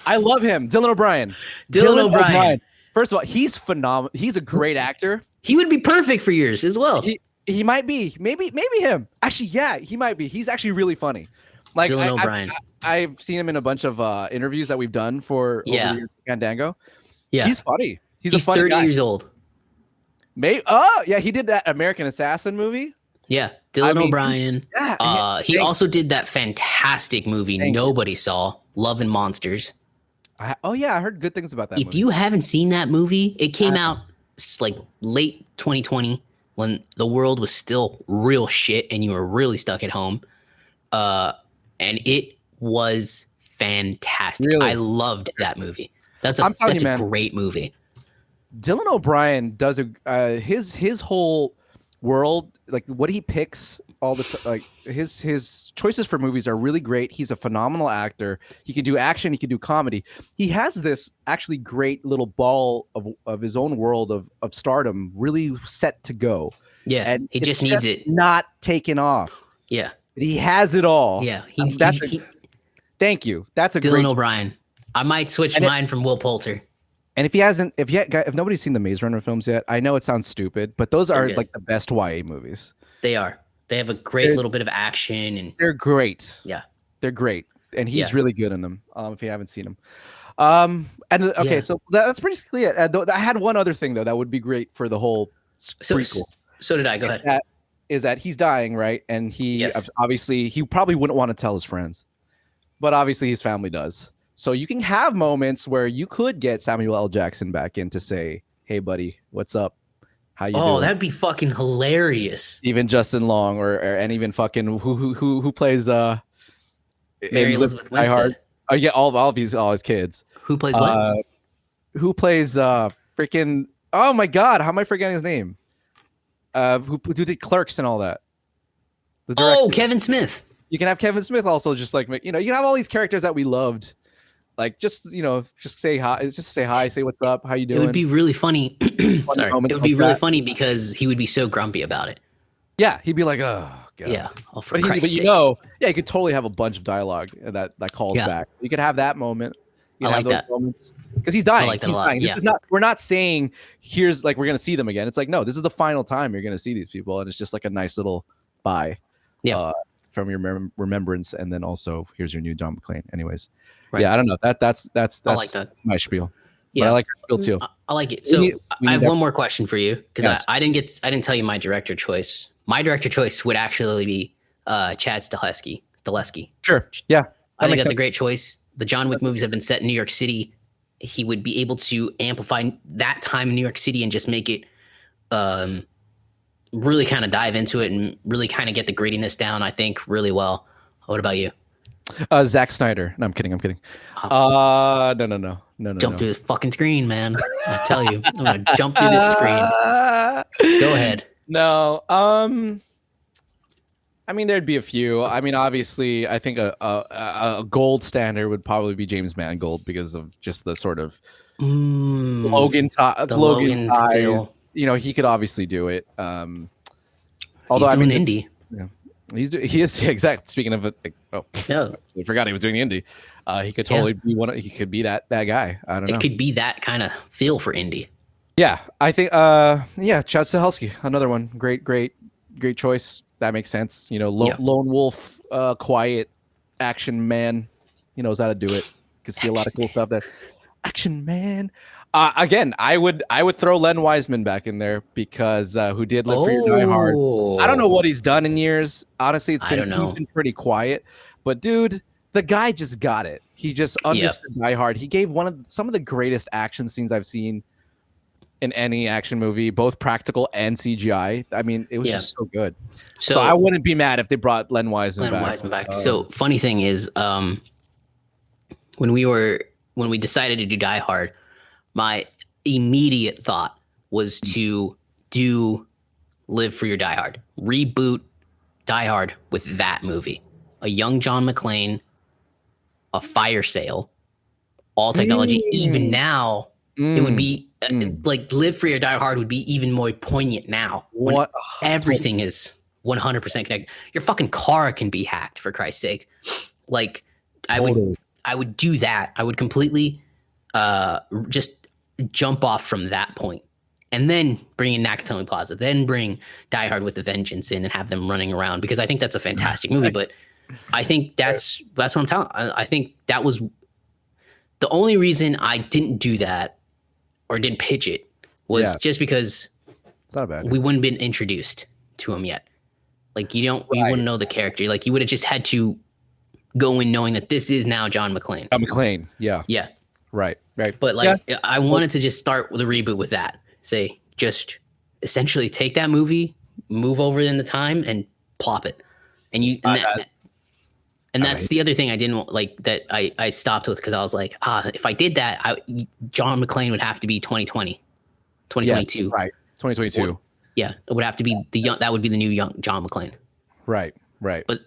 I love him, Dylan O'Brien. Dylan O'Brien. First of all, he's phenomenal. He's a great actor. He would be perfect for yours as well. He might be. Maybe him. Actually, yeah, he might be. He's actually really funny. Like Dylan O'Brien. I've seen him in a bunch of interviews that we've done for over the years, Fandango. Yeah, he's funny. He's a funny 30 guy. years old. Yeah, he did that American Assassin movie. Yeah, Dylan O'Brien. He also did that fantastic movie nobody saw, Love and Monsters. I heard good things about that. If you haven't seen that movie, it came out like late 2020 when the world was still real shit and you were really stuck at home. And it was fantastic. Really? I loved that movie. That's a great movie. Dylan O'Brien does his whole world, like what he picks all the like his choices for movies are really great. He's a phenomenal actor. He can do action, he can do comedy. He has this actually great little ball of his own world of stardom really set to go. Yeah, and he just needs it not taken off. Yeah, he has it all. Yeah, thank you. That's a Dylan O'Brien. I might switch mine from Will Poulter. And if nobody's seen the Maze Runner films yet, I know it sounds stupid, but those are like the best YA movies. They are. They have a great little bit of action, and they're great. Yeah, they're great, and he's really good in them. If you haven't seen them, so that's pretty clear. I had one other thing though that would be great for the whole prequel. So did I. Go ahead. Is that he's dying, right? And obviously he probably wouldn't want to tell his friends, but obviously his family does. So you can have moments where you could get Samuel L. Jackson back in to say, "Hey, buddy, what's up? How you doing?" Oh, that'd be fucking hilarious. Even Justin Long, and even fucking who plays Mary Elizabeth Winstead. Oh yeah, all his kids. Who plays what? Who plays freaking? Oh my God, how am I forgetting his name? Who did Clerks and all that? Oh, Kevin Smith. You can have Kevin Smith also, just like you can have all these characters that we loved. Like just say hi, say what's up, how you doing? It would be really funny. Sorry, it would be really funny because he would be so grumpy about it. Yeah, he'd be like, "Oh God." Yeah, but you could totally have a bunch of dialogue that calls back. You could have that moment. I like that moments because he's dying. I like that a lot. Dying. Yeah. We're not saying here's like we're gonna see them again. It's like no, this is the final time you're gonna see these people, and it's just like a nice little bye. Yeah. From your remembrance, and then also here's your new John McClane. Anyways, right. Yeah, I don't know. That's I like that. my spiel. Yeah, but I like your spiel too. I like it. So I have one more question for you because I didn't tell you my director choice. My director choice would actually be Chad Stahelski. Sure. Yeah, I think that's a great choice. The John Wick movies have been set in New York City. He would be able to amplify that time in New York City and just make it really kind of dive into it and really kind of get the grittiness down, I think, really well. What about you? Zack Snyder. No, I'm kidding. No. Jump through the fucking screen, man. I tell you, I'm going to jump through this screen. Go ahead. No. I mean, there'd be a few. I mean, obviously, I think a gold standard would probably be James Mangold because of just the sort of Logan ties. He could obviously do it. Although he's doing indie. Yeah, he is exactly. Speaking of it, I forgot he was doing indie. He could totally be he could be that guy. I don't know. It could be that kind of feel for indie. Yeah, I think. Chad Stahelski, another one. Great choice. That makes sense. Lone wolf, quiet action man. He knows how to do it. Can see a lot of cool stuff there. Action man. Again, I would throw Len Wiseman back in there because who did Live Free or Die Hard. I don't know what he's done in years. Honestly, he's been pretty quiet. But dude, the guy just got it. He just understood Die Hard. He gave some of the greatest action scenes I've seen in any action movie, both practical and CGI. I mean, it was just so good. So I wouldn't be mad if they brought Len Wiseman back. So funny thing is, when we decided to do Die Hard, my immediate thought was to do Live Free or Die Hard. Reboot Die Hard with that movie. A young John McClane, a fire sale, all technology. Even now, it would be like Live Free or Die Hard would be even more poignant now. When everything is 100% connected. Your fucking car can be hacked, for Christ's sake. Like, I would do that. I would completely just jump off from that point, and then bring in Nakatomi Plaza, then bring Die Hard with a Vengeance in and have them running around, because I think that's a fantastic movie. But I think that's what I'm telling. I think that was the only reason I didn't do that or didn't pitch it was just because it's not bad. We wouldn't been introduced to him yet. Like you wouldn't know the character. Like you would have just had to go in knowing that this is now John McClane. John McClane, yeah. Right. But like I wanted to just start with a reboot with that. Say just essentially take that movie, move over in the time, and plop it. And that's the other thing I didn't like that I stopped with because I was like, if I did that, John McClane would have to be 2020, 2022. Yes, right. 2022. It would have to be that would be the new young John McClane. Right. But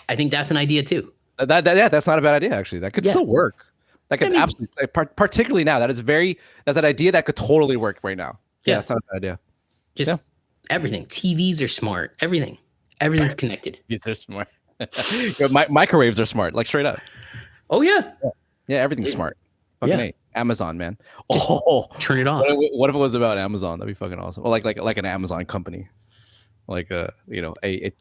I think that's an idea too. That's not a bad idea actually. That could still work. That could absolutely, particularly now. That's an idea that could totally work right now. Yeah, that's not a bad idea. Just everything. TVs are smart. Everything's connected. TVs are smart. Microwaves are smart, like straight up. Oh yeah. Yeah, everything's smart. Fucking Amazon, man. Turn it off. What if it was about Amazon? That'd be fucking awesome. Or like an Amazon company. Like you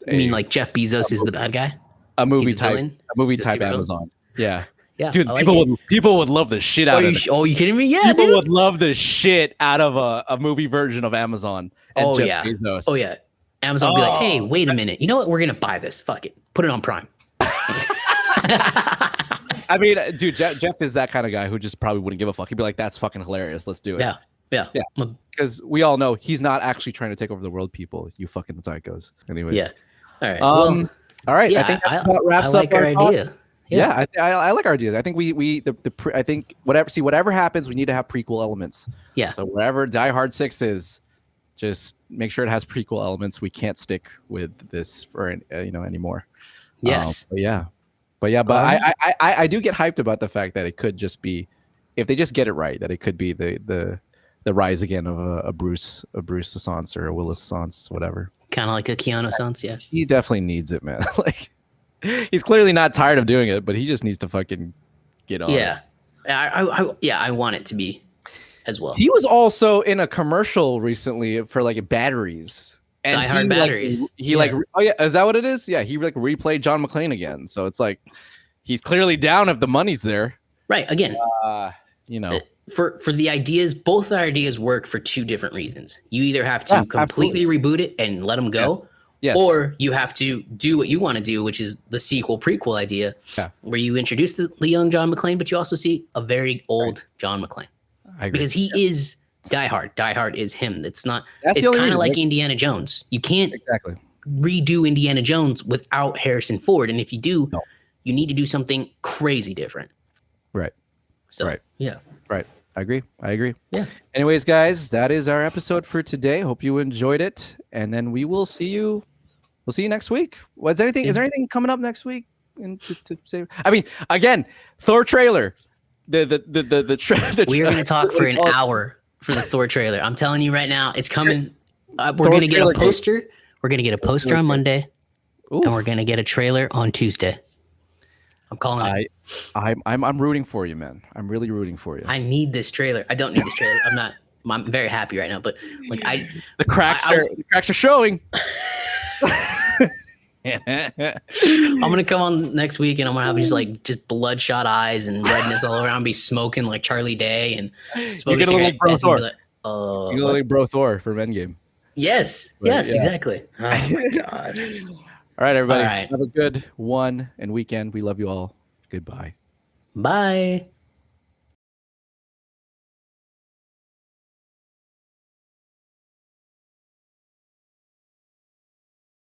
mean like Jeff Bezos is the bad guy? A movie type Amazon. Yeah. Yeah, dude, people would love the shit out of it. Oh, you kidding me? Yeah, people would love the shit out of a movie version of Amazon. And Jeff Bezos. Oh yeah. Amazon would be like, hey, wait a minute. You know what? We're gonna buy this. Fuck it. Put it on Prime. I mean, dude, Jeff is that kind of guy who just probably wouldn't give a fuck. He'd be like, that's fucking hilarious. Let's do it. Yeah. Because we all know he's not actually trying to take over the world, people. You fucking psychos. Anyways. Yeah. All right. All right. Yeah, I think that about wraps up our idea. Yeah, I like our ideas. I think I think whatever happens, we need to have prequel elements. Yeah. So wherever Die Hard 6 is, just make sure it has prequel elements. We can't stick with this for anymore. Yes. But I do get hyped about the fact that it could just be, if they just get it right, that it could be the rise again of a Bruce Assance or a Willis Assance, whatever. Kind of like a Keanu Assance, yeah. He definitely needs it, man. Like. He's clearly not tired of doing it, but he just needs to fucking get on. Yeah, I want it to be as well. He was also in a commercial recently for like batteries. And Die Hard batteries. Is that what it is? Yeah, he like replayed John McClane again. So it's like he's clearly down if the money's there. Right. Again, for the ideas, both ideas work for two different reasons. You either have to completely reboot it and let them go. Yes. Or you have to do what you want to do, which is the sequel prequel idea, where you introduce the young John McClane, but you also see a very old John McClane. I agree. Because he is Die Hard. Die Hard is him. It's not. It's kind of like Indiana Jones. You can't redo Indiana Jones without Harrison Ford, and if you do, you need to do something crazy different. Right. So yeah. Right. I agree. Yeah. Anyways, guys, that is our episode for today. Hope you enjoyed it, and then we will see you. We'll see you next week. Is there anything coming up next week? To say, I mean, again, Thor trailer. We are going to talk for an hour for the Thor trailer. I'm telling you right now, it's coming. We're going to get a poster. We're going to get a poster on Monday, and we're going to get a trailer on Tuesday. I'm calling it. I'm rooting for you, man. I'm really rooting for you. I need this trailer. I don't need this trailer. I'm very happy right now, but like the cracks are showing. I'm gonna come on next week and I'm gonna have just bloodshot eyes and redness all around, be smoking like Charlie Day and smoking cigarettes. Bro Thor. Like, you look like Bro Thor from Endgame. Yes, exactly. Oh my god. All right, everybody. Have a good one and weekend. We love you all. Goodbye. Bye.